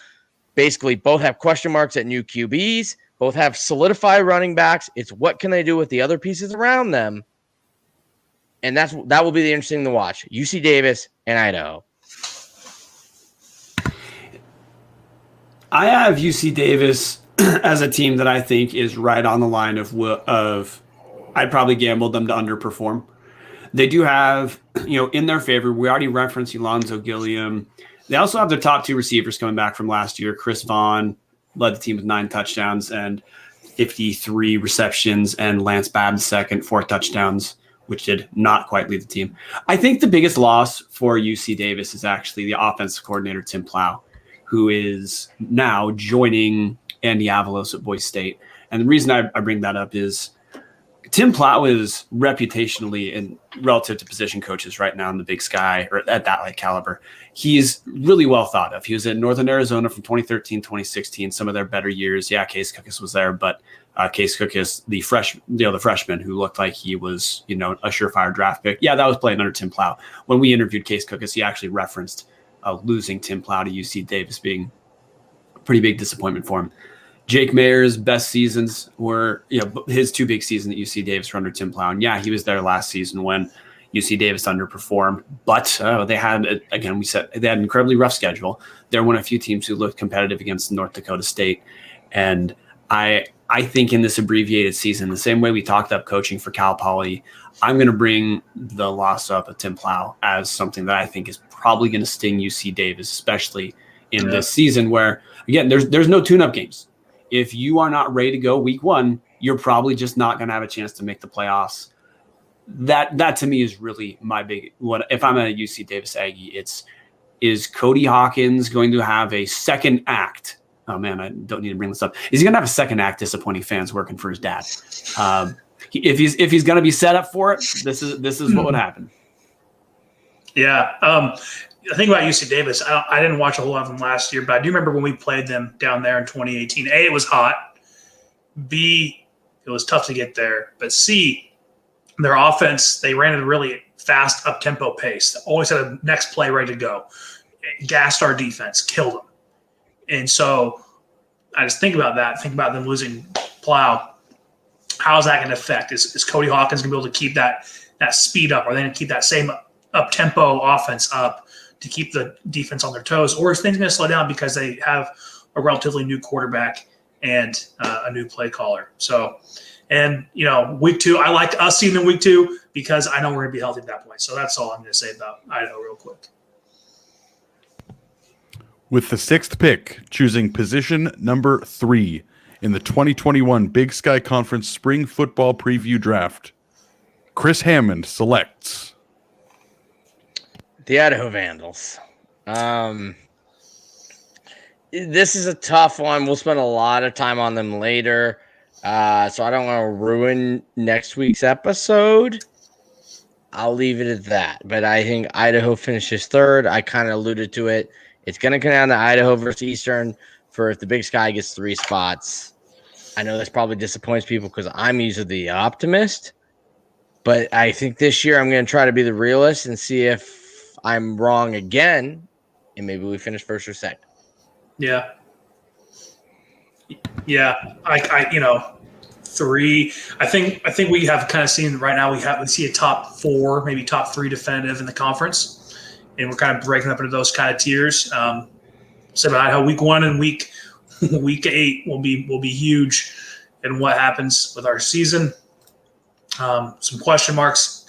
Basically, both have question marks at new QBs. Both have solidified running backs. It's what can they do with the other pieces around them, and that will be the interesting to watch. UC Davis and Idaho. I have UC Davis as a team that I think is right on the line of I'd probably gamble them to underperform. They do have, in their favor, we already referenced Alonzo Gilliam. They also have their top 2 receivers coming back from last year. Chris Vaughn led the team with 9 touchdowns and 53 receptions, and Lance Babbs second, 4 touchdowns, which did not quite lead the team. I think the biggest loss for UC Davis is actually the offensive coordinator, Tim Plow, who is now joining Andy Avalos at Boise State. And the reason I bring that up is Tim Plow is reputationally and relative to position coaches right now in the Big Sky or at that like caliber. He's really well thought of. He was at Northern Arizona from 2013, 2016, some of their better years. Yeah, Case Cookus was there, but Case Cookus, the freshman who looked like he was, a surefire draft pick. Yeah, that was playing under Tim Plow. When we interviewed Case Cookus, he actually referenced losing Tim Plow to UC Davis being a pretty big disappointment for him. Jake Mayer's best seasons were, his two big seasons at UC Davis were under Tim Plow. And yeah, he was there last season when UC Davis underperformed. But they had, again, they had an incredibly rough schedule. They're one of a few teams who looked competitive against North Dakota State. And I think in this abbreviated season, the same way we talked up coaching for Cal Poly, I'm going to bring the loss up of Tim Plow as something that I think is probably going to sting UC Davis, especially in this season where, again, there's no tune-up games. If you are not ready to go week one, you're probably just not going to have a chance to make the playoffs. That to me is really my big one. If I'm a UC Davis Aggie, is Cody Hawkins going to have a second act? Oh man, I don't need to bring this up. Is he going to have a second act disappointing fans working for his dad? If he's going to be set up for it, this is what would happen. Yeah. The thing about UC Davis, I didn't watch a whole lot of them last year, but I do remember when we played them down there in 2018. A, it was hot. B, it was tough to get there. But C, their offense, they ran at a really fast, up-tempo pace. They always had a next play ready to go. Gassed our defense, killed them. And so I just think about that, think about them losing Plow. How is that going to affect? Is Cody Hawkins going to be able to keep that speed up? Are they going to keep that same up-tempo offense up to keep the defense on their toes, or is things going to slow down because they have a relatively new quarterback and a new play caller? So, and week 2, I like us seeing them week 2 because I know we're going to be healthy at that point. So that's all I'm going to say about Idaho real quick. With the 6th pick, choosing position number 3 in the 2021 Big Sky Conference Spring Football Preview Draft, Chris Hammond selects the Idaho Vandals. This is a tough one. We'll spend a lot of time on them later. So I don't want to ruin next week's episode. I'll leave it at that. But I think Idaho finishes 3rd. I kind of alluded to it. It's going to come down to Idaho versus Eastern for if the Big Sky gets 3 spots. I know this probably disappoints people because I'm usually the optimist. But I think this year I'm going to try to be the realist and see if I'm wrong again, and maybe we finish 1st or 2nd. Yeah. I 3. I think we have kind of seen right now we see a top 4, maybe top 3 definitive in the conference, and we're kind of breaking up into those kind of tiers. So about how week 1 and week 8 will be huge, and what happens with our season. Some question marks.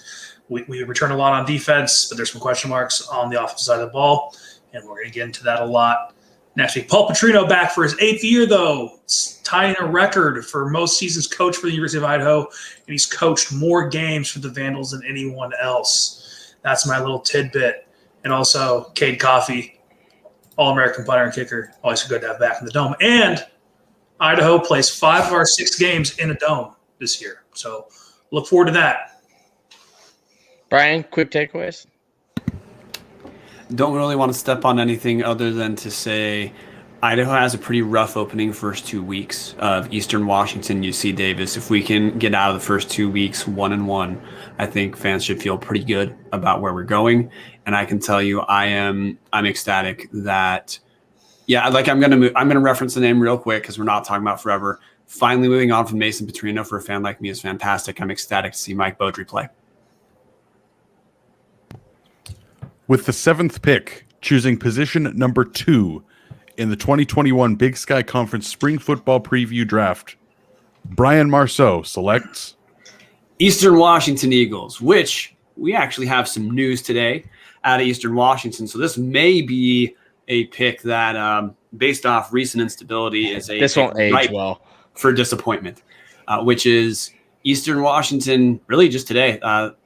We return a lot on defense, but there's some question marks on the offensive side of the ball, and we're going to get into that a lot next week. Paul Petrino back for his 8th year, though. It's tying a record for most seasons coached for the University of Idaho, and he's coached more games for the Vandals than anyone else. That's my little tidbit. And also, Cade Coffey, All-American punter and kicker, always good to have back in the Dome. And Idaho plays 5 of our 6 games in a Dome this year. So look forward to that. Brian, quick takeaways? Don't really want to step on anything other than to say Idaho has a pretty rough opening first 2 weeks of Eastern Washington, UC Davis. If we can get out of the first 2 weeks 1-1, I think fans should feel pretty good about where we're going. And I can tell you, I'm ecstatic that, I'm gonna reference the name real quick because we're not talking about forever. Finally, moving on from Mason Petrino for a fan like me is fantastic. I'm ecstatic to see Mike Beaudry play. With the 7th pick, choosing position number 2 in the 2021 Big Sky Conference Spring Football Preview Draft, Brian Marceau selects Eastern Washington Eagles, which we actually have some news today out of Eastern Washington. So this may be a pick that, based off recent instability, is this won't age well for disappointment, which is Eastern Washington. Really, just today,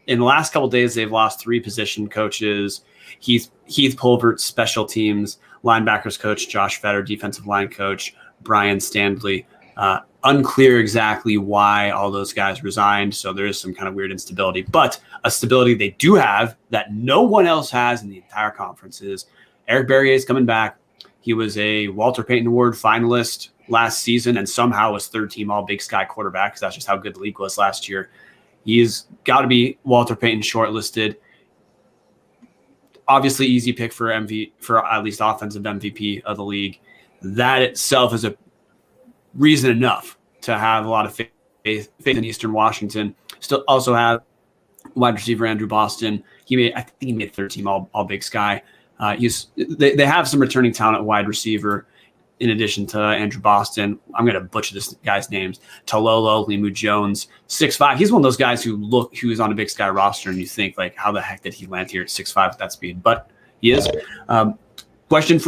in the last couple of days, they've lost 3 position coaches. Heath Pulvert, special teams, linebackers coach Josh Fetter, defensive line coach Brian Standley. Unclear exactly why all those guys resigned, so there is some kind of weird instability. But a stability they do have that no one else has in the entire conference is Eric Berrier is coming back. He was a Walter Payton Award finalist last season and somehow was third-team All-Big Sky quarterback because that's just how good the league was last year. He's got to be Walter Payton shortlisted. Obviously, easy pick for at least offensive MVP of the league. That itself is a reason enough to have a lot of faith in Eastern Washington. Still also have wide receiver Andrew Boston. I think he made third team all Big Sky. They have some returning talent at wide receiver in addition to Andrew Boston. I'm going to butcher this guy's names. Talolo, Limu Jones, 6'5". He's one of those guys who's on a Big Sky roster, and you think, like, how the heck did he land here at 6'5" at that speed? But he is. Benefit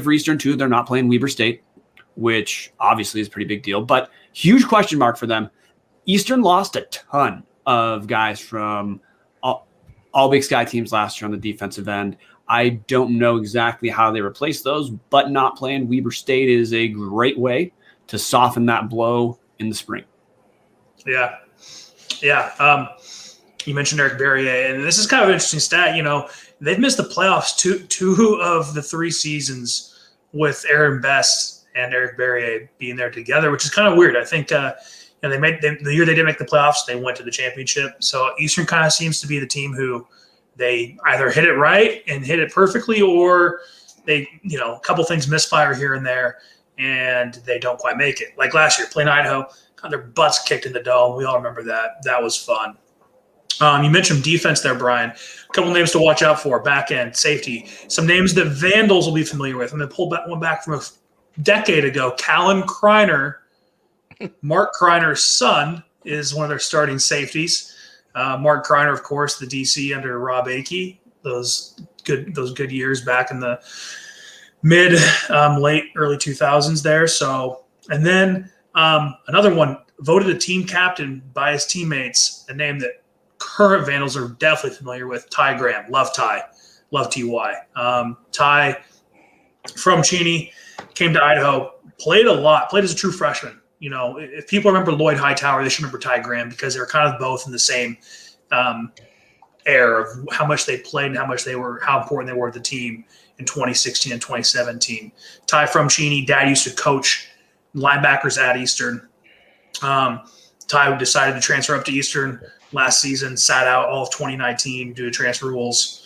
for Eastern, too. They're not playing Weber State, which obviously is a pretty big deal, but huge question mark for them. Eastern lost a ton of guys from all Big Sky teams last year on the defensive end. I don't know exactly how they replace those, but not playing Weber State is a great way to soften that blow in the spring. Yeah. You mentioned Eric Berrier, and this is kind of an interesting stat. They've missed the playoffs two of the 3 seasons with Aaron Best and Eric Berrier being there together, which is kind of weird. I think the year they did make the playoffs, they went to the championship. So Eastern kind of seems to be the team who they either hit it right and hit it perfectly, or they, a couple things misfire here and there, and they don't quite make it. Like last year, playing Idaho, got their butts kicked in the dome. We all remember that. That was fun. You mentioned defense there, Brian. A couple names to watch out for: back end, safety. Some names that Vandals will be familiar with. I'm going to pull one back from a decade ago. Colin Kreiner, Mark Kreiner's son, is one of their starting safeties. Mark Kreiner, of course, the DC under Rob Akey. Those good years back in the late early 2000s there. So, and then another one voted a team captain by his teammates. A name that current Vandals are definitely familiar with: Ty Graham. Love Ty. Love TY. Ty from Cheney, came to Idaho, played a lot, played as a true freshman. If people remember Lloyd Hightower, they should remember Ty Graham because they were kind of both in the same era of how much they played and how important they were to the team in 2016 and 2017. Ty from Cheney, dad used to coach linebackers at Eastern. Ty decided to transfer up to Eastern last season, sat out all of 2019 due to transfer rules.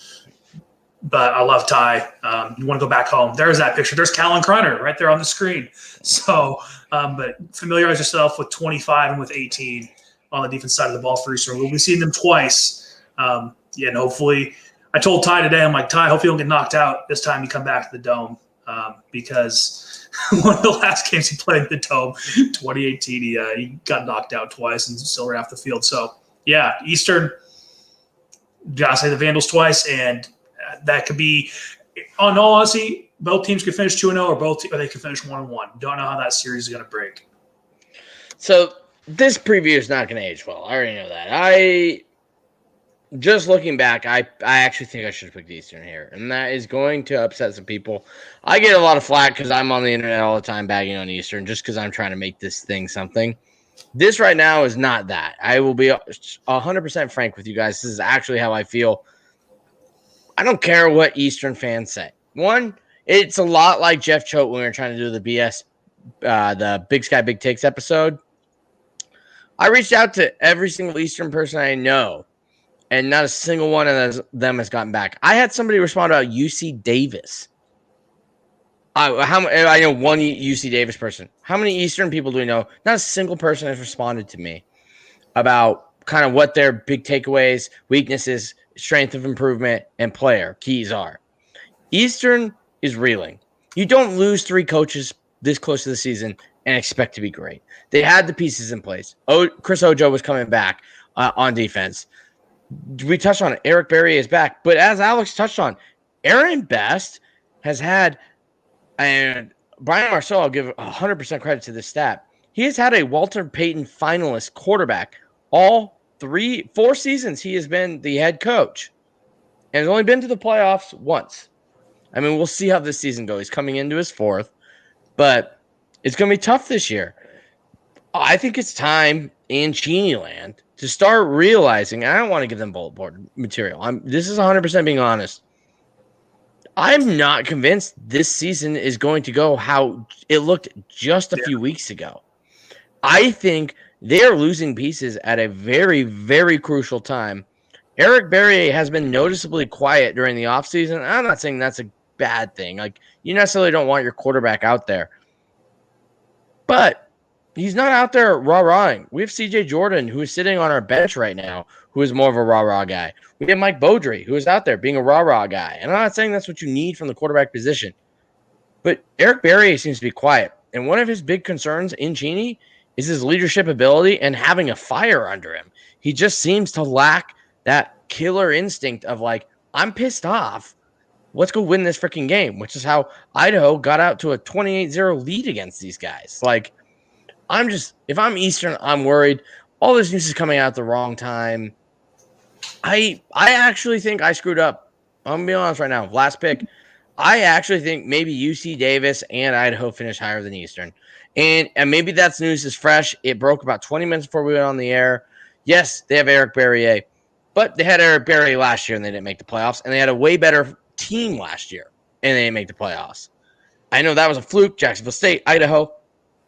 But I love Ty. You want to go back home. There's that picture. There's Colin Kreiner right there on the screen. So, but familiarize yourself with 25 and with 18 on the defense side of the ball for Eastern. We'll be seeing them twice. And hopefully, I told Ty today, I'm like, Ty, hope you don't get knocked out this time you come back to the Dome, because one of the last games he played in the Dome, 2018, he got knocked out twice and still ran off the field. So, yeah, Eastern, gotta say the Vandals twice, and that could be, on all honesty, both teams could finish 2-0 or they could finish 1-1. Don't know how that series is going to break. So this preview is not going to age well. I already know that. Just looking back, I actually think I should have picked Eastern here, and that is going to upset some people. I get a lot of flack because I'm on the internet all the time bagging on Eastern just because I'm trying to make this thing something. This right now is not that. I will be 100% frank with you guys. This is actually how I feel. I don't care what Eastern fans say. One, it's a lot like Jeff Choate when we were trying to do the BS, the Big Sky Big Takes episode. I reached out to every single Eastern person I know, and not a single one of them has gotten back. I had somebody respond about UC Davis. I know one UC Davis person. How many Eastern people do we know? Not a single person has responded to me about kind of what their big takeaways, weaknesses, strength of improvement, and player keys are. Eastern is reeling. You don't lose 3 coaches this close to the season and expect to be great. They had the pieces in place. Chris Ojo was coming back on defense. We touched on it. Eric Berrier is back. But as Alex touched on, Aaron Best has had, and Brian Marceau, I'll give 100% credit to this stat. He has had a Walter Payton finalist quarterback all 4 seasons he has been the head coach, and has only been to the playoffs once. I mean, we'll see how this season goes. He's coming into his 4th, but it's going to be tough this year. I think it's time in Cheney land to start realizing, and I don't want to give them bullet board material. This is 100% being honest. I'm not convinced this season is going to go how it looked just a few weeks ago. I think they are losing pieces at a very, very crucial time. Eric Berrier has been noticeably quiet during the offseason. I'm not saying that's a bad thing. Like, you necessarily don't want your quarterback out there. But he's not out there rah-rahing. We have CJ Jordan, who is sitting on our bench right now, who is more of a rah-rah guy. We have Mike Beaudry, who is out there being a rah-rah guy. And I'm not saying that's what you need from the quarterback position. But Eric Berrier seems to be quiet. And one of his big concerns in Cheney is his leadership ability and having a fire under him. He just seems to lack that killer instinct of like, I'm pissed off. Let's go win this freaking game, which is how Idaho got out to a 28-0 lead against these guys. Like, if I'm Eastern, I'm worried. All this news is coming out at the wrong time. I actually think I screwed up. I'm going to be honest right now. Last pick. I actually think maybe UC Davis and Idaho finish higher than Eastern. And maybe that's news is fresh. It broke about 20 minutes before we went on the air. Yes, they have Eric Berrier. But they had Eric Berrier last year and they didn't make the playoffs. And they had a way better team last year and they didn't make the playoffs. I know that was a fluke. Jacksonville State, Idaho.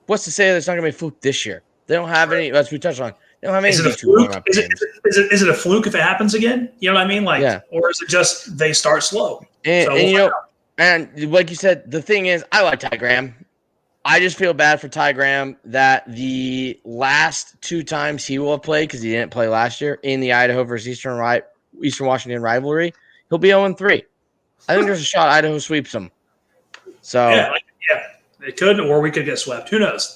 What's to say that it's not going to be a fluke this year? They don't have any, as we touched on, they don't have any. Is it a fluke? Is it a fluke if it happens again? You know what I mean? Like, yeah. Or is it just they start slow? And like you said, the thing is, I like Ty Graham. I just feel bad for Ty Graham that the last two times he will have played, because he didn't play last year, in the Idaho versus Eastern Washington rivalry, he'll be 0-3. I think there's a shot Idaho sweeps them. So yeah, it could, or we could get swept. Who knows?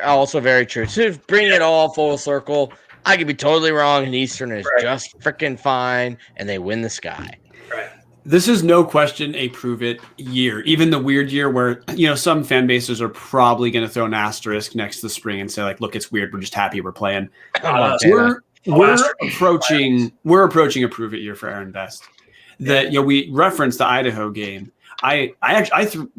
Also very true. To bring it all full circle, I could be totally wrong, and Eastern is just freaking fine, and they win the sky. Right. This is no question a prove it year. Even the weird year where, some fan bases are probably going to throw an asterisk next to the spring and say, like, look, it's weird. We're just happy we're playing. We're approaching a prove it year for Aaron Best. That we referenced the Idaho game. I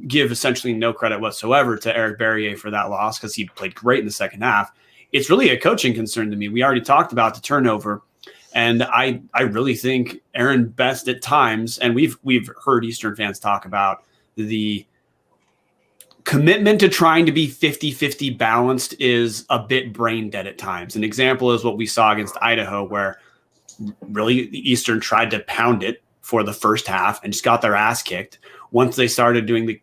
give essentially no credit whatsoever to Eric Berrier for that loss because he played great in the second half. It's really a coaching concern to me. We already talked about the turnover. And I really think Aaron Best at times, and we've heard Eastern fans talk about the commitment to trying to be 50-50 balanced is a bit brain dead at times. An example is what we saw against Idaho, where really the Eastern tried to pound it for the first half and just got their ass kicked. Once they started doing the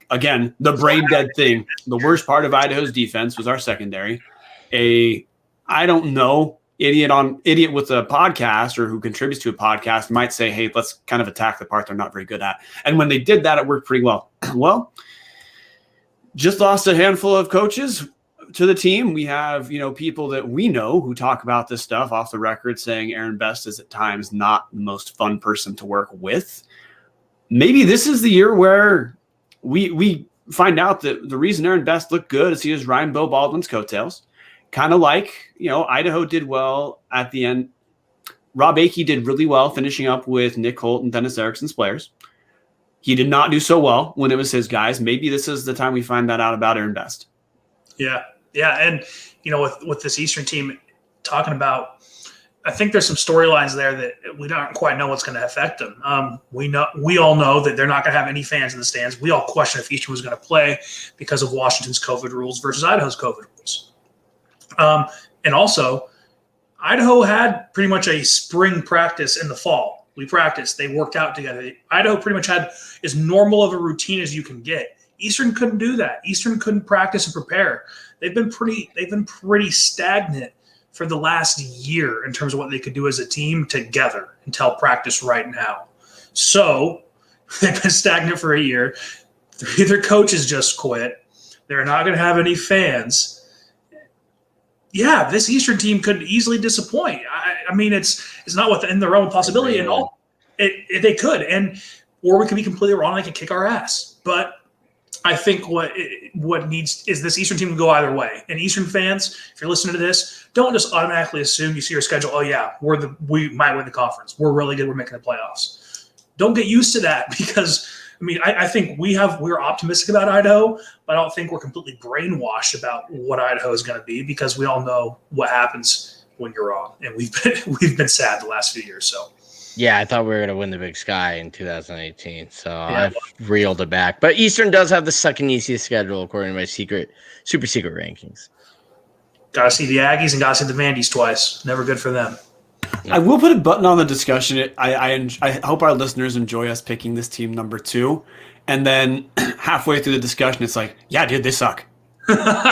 brain dead thing, the worst part of Idaho's defense was our secondary. I don't know, idiot with a podcast or who contributes to a podcast might say, hey, let's kind of attack the part they're not very good at. And when they did that, it worked pretty well. Well, just lost a handful of coaches to the team. We have, people that we know who talk about this stuff off the record saying Aaron Best is at times not the most fun person to work with. Maybe this is the year where we find out that the reason Aaron Best looked good is he was riding Beau Baldwin's coattails. Kind of like, Idaho did well at the end. Rob Akey did really well finishing up with Nick Holt and Dennis Erickson's players. He did not do so well when it was his guys. Maybe this is the time we find that out about Aaron Best. Yeah. And, with this Eastern team talking about, I think there's some storylines there that we don't quite know what's going to affect them. We all know that they're not going to have any fans in the stands. We all question if Eastern was going to play because of Washington's COVID rules versus Idaho's COVID rules. And also, Idaho had pretty much a spring practice in the fall. We practiced. They worked out together. Idaho pretty much had as normal of a routine as you can get. Eastern couldn't do that. Eastern couldn't practice and prepare. They've been pretty stagnant for the last year in terms of what they could do as a team together until practice right now. So they've been stagnant for a year. Their coaches just quit. They're not going to have any fans. Yeah, this Eastern team could easily disappoint. I mean, it's not within their own possibility at all. They could, or we could be completely wrong. They could kick our ass. But I think what needs is this Eastern team to go either way. And Eastern fans, if you're listening to this, don't just automatically assume you see your schedule. Oh yeah, we might win the conference. We're really good. We're making the playoffs. Don't get used to that because I mean, I think we're optimistic about Idaho, but I don't think we're completely brainwashed about what Idaho is going to be because we all know what happens when you're wrong, and we've been sad the last few years. So. Yeah, I thought we were going to win the Big Sky in 2018, so I've reeled it back. But Eastern does have the second easiest schedule according to my super secret rankings. Got to see the Aggies and got to see the Vandies twice. Never good for them. I will put a button on the discussion. I hope our listeners enjoy us picking this team number 2. And then halfway through the discussion, it's like, yeah, dude, they suck.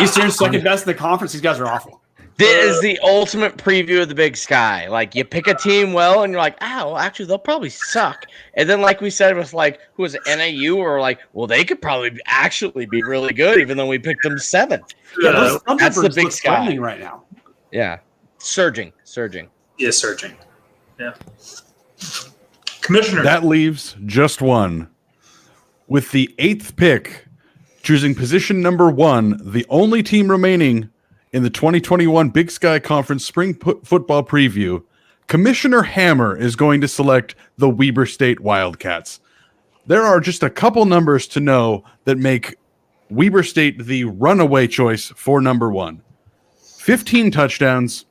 Eastern's second best in the conference. These guys are awful. This is the ultimate preview of the Big Sky. Like, you pick a team well, and you're like, well, actually, they'll probably suck. And then, like we said, with, like, who was it, NAU? Or, like, well, they could probably actually be really good, even though we picked them 7th. Yeah, that's the Big Sky right now. Yeah. Surging. Yeah, surging. Yeah. Commissioner. That leaves just one. With the 8th pick, choosing position number 1, the only team remaining in the 2021 Big Sky Conference Spring Football Preview, Commissioner Hammer is going to select the Weber State Wildcats. There are just a couple numbers to know that make Weber State the runaway choice for number 1. 15 touchdowns,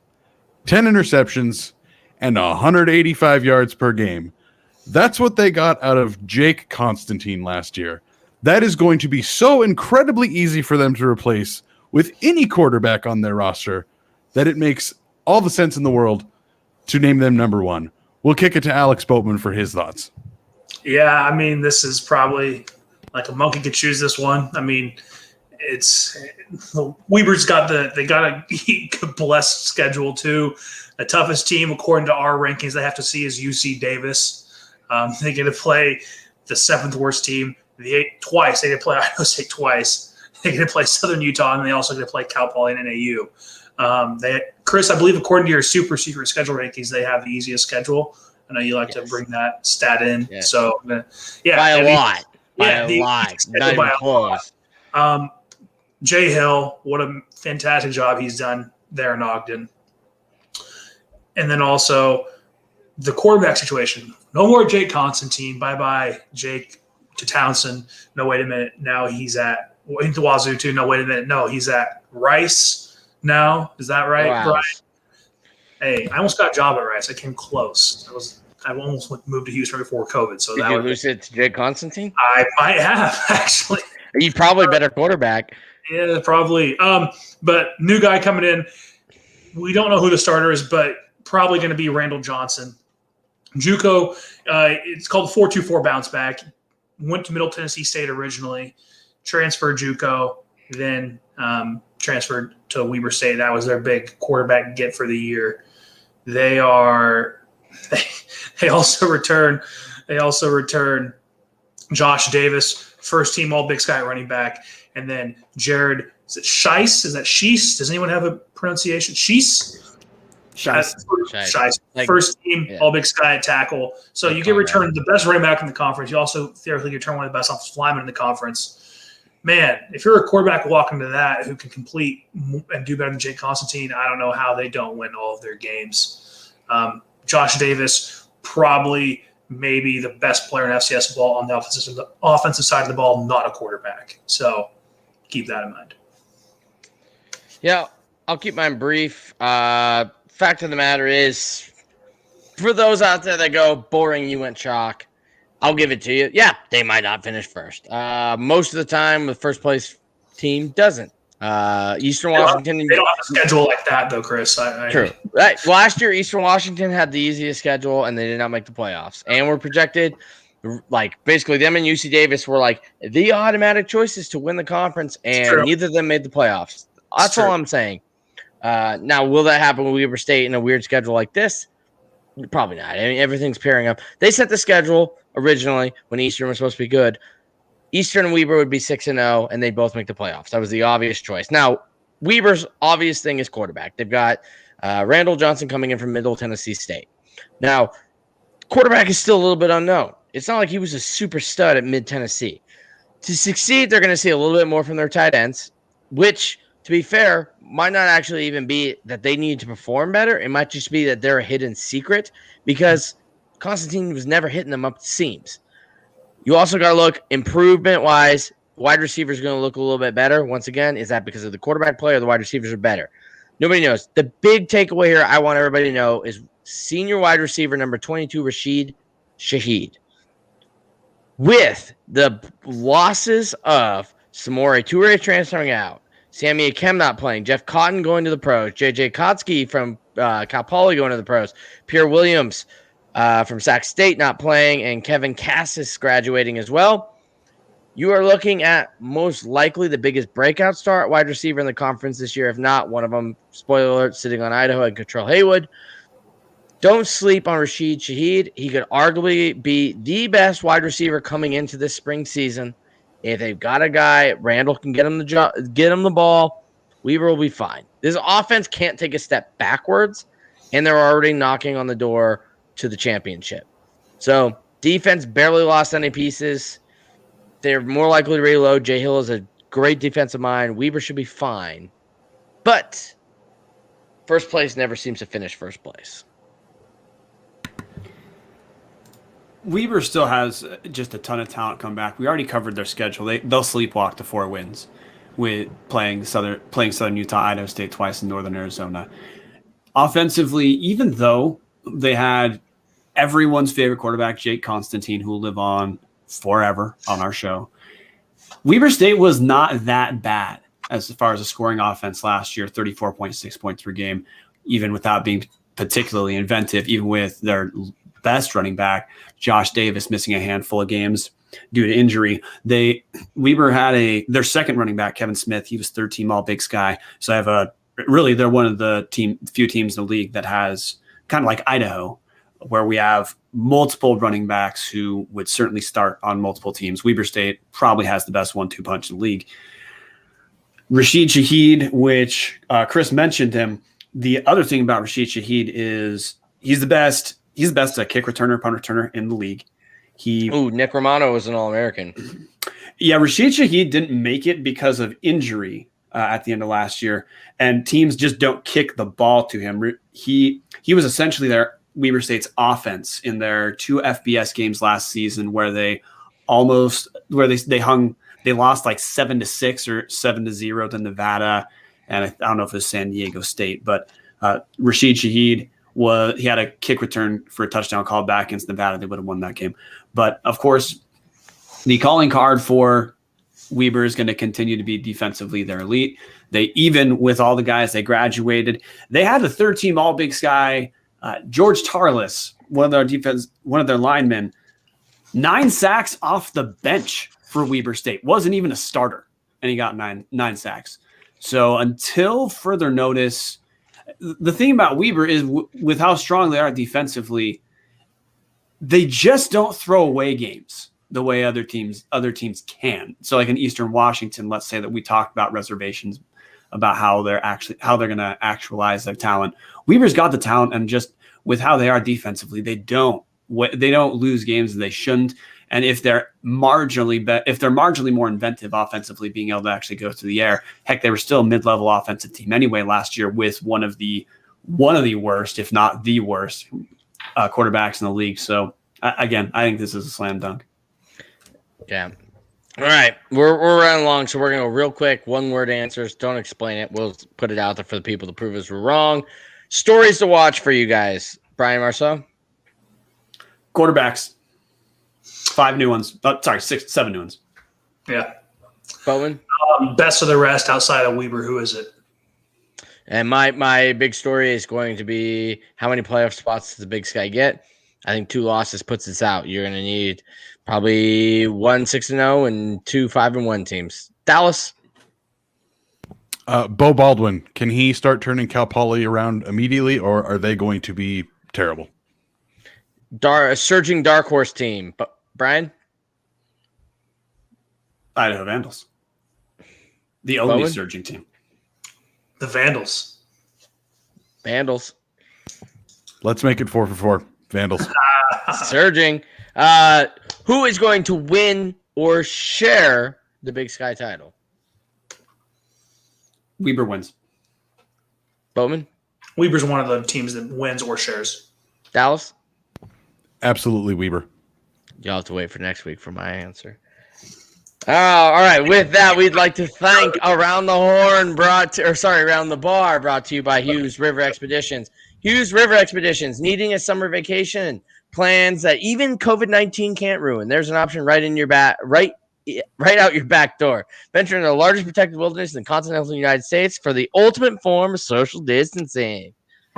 10 interceptions, and 185 yards per game. That's what they got out of Jake Constantine last year. That is going to be so incredibly easy for them to replace with any quarterback on their roster that it makes all the sense in the world to name them number 1. We'll kick it to Alex Boatman for his thoughts. Yeah, I mean, this is probably like a monkey could choose this one. I mean, Weber's got a blessed schedule too. The toughest team, according to our rankings, they have to see is UC Davis. They get to play the 7th worst team twice. They get to play Idaho State twice. They get to play Southern Utah, and they also get to play Cal Poly and NAU. Chris, I believe according to your super secret schedule rankings, they have the easiest schedule. I know you like to bring that stat in. Yes. So, yeah. By a lot. Yeah, By a lot. Not even close. Jay Hill, what a fantastic job he's done there in Ogden. And then also the quarterback situation. No more Jake Constantine. Bye-bye, Jake to Townsend. No, wait a minute. Now he's at into Wazoo too. No, wait a minute. No, he's at Rice now. Is that right, wow. Brian? Hey, I almost got a job at Rice. I came close. I almost moved to Houston before COVID. So Did you lose it to Jake Constantine? I might have, actually. He's probably better quarterback. Yeah, probably. But new guy coming in. We don't know who the starter is, but probably going to be Randall Johnson. JUCO, it's called 4-2-4 bounce back. Went to Middle Tennessee State originally, transferred JUCO, then transferred to Weber State. That was their big quarterback get for the year. They also return Josh Davis, first team All Big Sky running back, and then Jared. Is it Scheisse? Is that Scheisse? Does anyone have a pronunciation? Scheisse? Scheisse. Like, first team All Big Sky at tackle. So you get returned the best running back in the conference. You also theoretically return one of the best offensive linemen in the conference. Man, if you're a quarterback walking to that who can complete and do better than Jake Constantine, I don't know how they don't win all of their games. Josh Davis, probably maybe the best player in FCS football on the offensive side of the ball, not a quarterback. So keep that in mind. Yeah, I'll keep mine brief. Fact of the matter is, for those out there that go, boring, you went chalk, I'll give it to you. Yeah, they might not finish first. Most of the time, the first place team doesn't. Eastern Washington. They don't have a schedule like that, though, Chris. True. Right. Last year, Eastern Washington had the easiest schedule, and they did not make the playoffs. And were projected, like, basically them and UC Davis were like the automatic choices to win the conference, and neither of them made the playoffs. That's all I'm saying. Now, will that happen with Weber State in a weird schedule like this? Probably not. I mean, everything's pairing up. They set the schedule originally when Eastern was supposed to be good. Eastern and Weber would be 6-0, and they'd both make the playoffs. That was the obvious choice. Now, Weber's obvious thing is quarterback. They've got Randall Johnson coming in from Middle Tennessee State. Now, quarterback is still a little bit unknown. It's not like he was a super stud at Mid-Tennessee. To succeed, they're going to see a little bit more from their tight ends, which, to be fair, might not actually even be that they need to perform better. It might just be that they're a hidden secret because Constantine was never hitting them up the seams. You also got to look improvement-wise. Wide receivers going to look a little bit better. Once again, is that because of the quarterback play or the wide receivers are better? Nobody knows. The big takeaway here I want everybody to know is senior wide receiver number 22, Rashid Shaheed. With the losses of Samori Toure transferring out, Sammy Akem not playing, Jeff Cotton going to the pros, J.J. Kotsky from Cal Poly going to the pros, Pierre Williams from Sac State not playing, and Kevin Cassis graduating as well. You are looking at most likely the biggest breakout star at wide receiver in the conference this year, if not one of them. Spoiler alert, sitting on Idaho and Cottrell Haywood. Don't sleep on Rashid Shaheed. He could arguably be the best wide receiver coming into this spring season. If they've got a guy, Randall can get him the ball. Weaver will be fine. This offense can't take a step backwards, and they're already knocking on the door to the championship. So defense barely lost any pieces. They're more likely to reload. Jay Hill is a great defensive mind. Weaver should be fine. But first place never seems to finish first place. Weber still has just a ton of talent come back. We already covered their schedule. They'll sleepwalk to 4 wins with playing Southern Utah, Idaho State twice, in Northern Arizona. Offensively, even though they had everyone's favorite quarterback, Jake Constantine, who will live on forever on our show, Weber State was not that bad as far as a scoring offense last year, 34.6 points per game, even without being particularly inventive, even with their best running back, Josh Davis, missing a handful of games due to injury. Weber had their second running back, Kevin Smith. He was third team All Big Sky. So they're one of the few teams in the league that has kind of like Idaho, where we have multiple running backs who would certainly start on multiple teams. Weber State probably has the best 1-2 punch in the league. Rashid Shaheed, which Chris mentioned him. The other thing about Rashid Shaheed is he's the best kick returner, punt returner in the league. Nick Romano was an All-American. Yeah, Rashid Shaheed didn't make it because of injury at the end of last year, and teams just don't kick the ball to him. He was essentially their Weber State's offense in their 2 FBS games last season, where they lost like 7-6 or 7-0 to Nevada, and I don't know if it was San Diego State, but Rashid Shaheed he had a kick return for a touchdown called back against Nevada. They would have won that game. But, of course, the calling card for Weber is going to continue to be defensively their elite. Even with all the guys they graduated, they had the third-team All-Big Sky, George Tarlis, one of their linemen, 9 sacks off the bench for Weber State. Wasn't even a starter, and he got nine sacks. So until further notice, the thing about Weber is with how strong they are defensively, they just don't throw away games the way other teams can. So like in Eastern Washington, let's say that we talked about reservations about how they're going to actualize their talent. Weber's got the talent, and just with how they are defensively, they don't lose games that they shouldn't. And if they're marginally more inventive offensively, being able to actually go through the air, heck, they were still a mid-level offensive team anyway last year with one of the worst, if not the worst, quarterbacks in the league. So again, I think this is a slam dunk. Yeah. All right. We're running along, so we're going to go real quick. 1-word answers. Don't explain it. We'll put it out there for the people to prove us we're wrong. Stories to watch for you guys. Brian Marceau? Quarterbacks. 7 new ones. Yeah. Bowman? Best of the rest outside of Weber. Who is it? And my big story is going to be how many playoff spots does the Big Sky get? I think 2 losses puts us out. You're going to need probably 1 6-0 and 2 5-1 teams. Dallas? Bo Baldwin, can he start turning Cal Poly around immediately, or are they going to be terrible? A surging dark horse team. But Brian? Idaho Vandals. The only Bowman? surging team. The Vandals. Let's make it 4 for 4. Vandals. Surging. Who is going to win or share the Big Sky title? Weber wins. Bowman? Weber's one of the teams that wins or shares. Dallas? Absolutely Weber. You'll have to wait for next week for my answer. All right. With that, we'd like to thank Around the Bar, brought to you by Hughes River Expeditions. Hughes River Expeditions, needing a summer vacation, plans that even COVID-19 can't ruin. There's an option right in your right out your back door. Venture into the largest protected wilderness in the continental United States for the ultimate form of social distancing.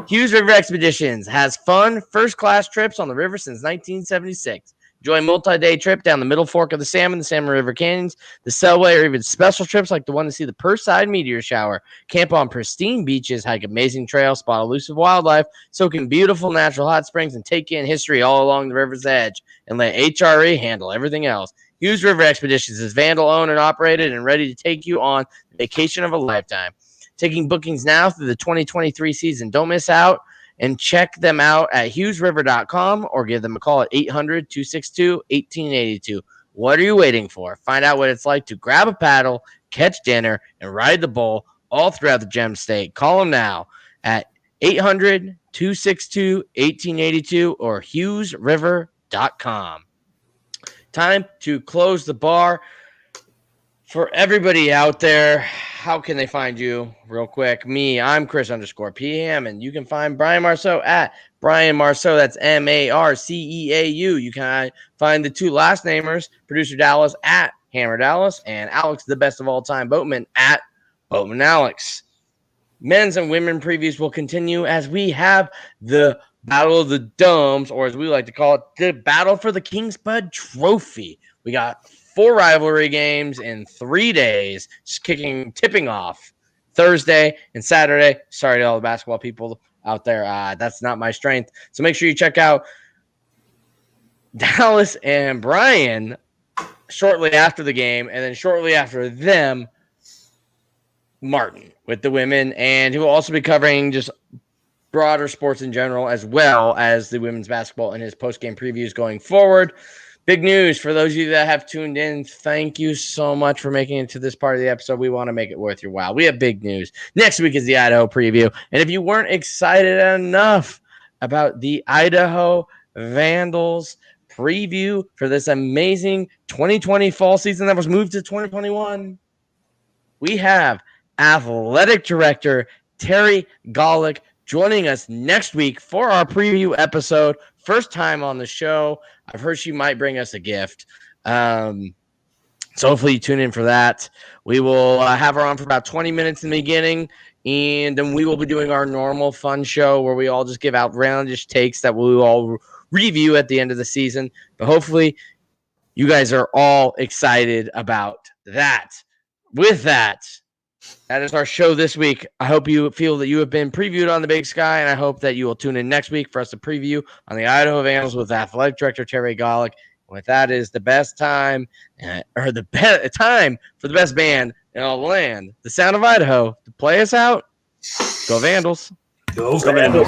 Hughes River Expeditions has fun, first-class trips on the river since 1976. Enjoy a multi-day trip down the Middle Fork of the Salmon River Canyons, the Selway, or even special trips like the one to see the Perside meteor shower. Camp on pristine beaches, hike amazing trails, spot elusive wildlife, soak in beautiful natural hot springs, and take in history all along the river's edge. And let HRE handle everything else. Hughes River Expeditions is vandal-owned and operated and ready to take you on the vacation of a lifetime. Taking bookings now through the 2023 season. Don't miss out. And check them out at hughesriver.com or give them a call at 800-262-1882. What are you waiting for? Find out what it's like to grab a paddle, catch dinner, and ride the bull all throughout the Gem State. Call them now at 800-262-1882 or hughesriver.com. Time to close the bar. For everybody out there, how can they find you real quick? Me, I'm Chris_P. Hammond. You can find Brian Marceau at Brian Marceau. That's Marceau. You can find the two last namers, producer Dallas at Hammer Dallas, and Alex, the best of all time boatman, at Boatman Alex. Men's and women previews will continue as we have the Battle of the Domes, or as we like to call it, the Battle for the King's Bud Trophy. We got 4 rivalry games in 3 days, tipping off Thursday and Saturday. Sorry to all the basketball people out there. That's not my strength. So make sure you check out Dallas and Brian shortly after the game, and then shortly after them, Martin with the women, and he will also be covering just broader sports in general, as well as the women's basketball in his post-game previews going forward. Big news for those of you that have tuned in. Thank you so much for making it to this part of the episode. We want to make it worth your while. We have big news. Next week is the Idaho preview. And if you weren't excited enough about the Idaho Vandals preview for this amazing 2020 fall season that was moved to 2021, we have athletic director Terry Golick joining us next week for our preview episode. First time on the show. I've heard she might bring us a gift. So hopefully you tune in for that. We will have her on for about 20 minutes in the beginning, and then we will be doing our normal fun show where we all just give outlandish takes that we will all review at the end of the season. But hopefully you guys are all excited about that. With that, that is our show this week. I hope you feel that you have been previewed on the Big Sky, and I hope that you will tune in next week for us to preview on the Idaho Vandals with athletic director Terry Golick. With that is the best time, or the time for the best band in all the land, the Sound of Idaho, to play us out. Go Vandals. Go Vandals.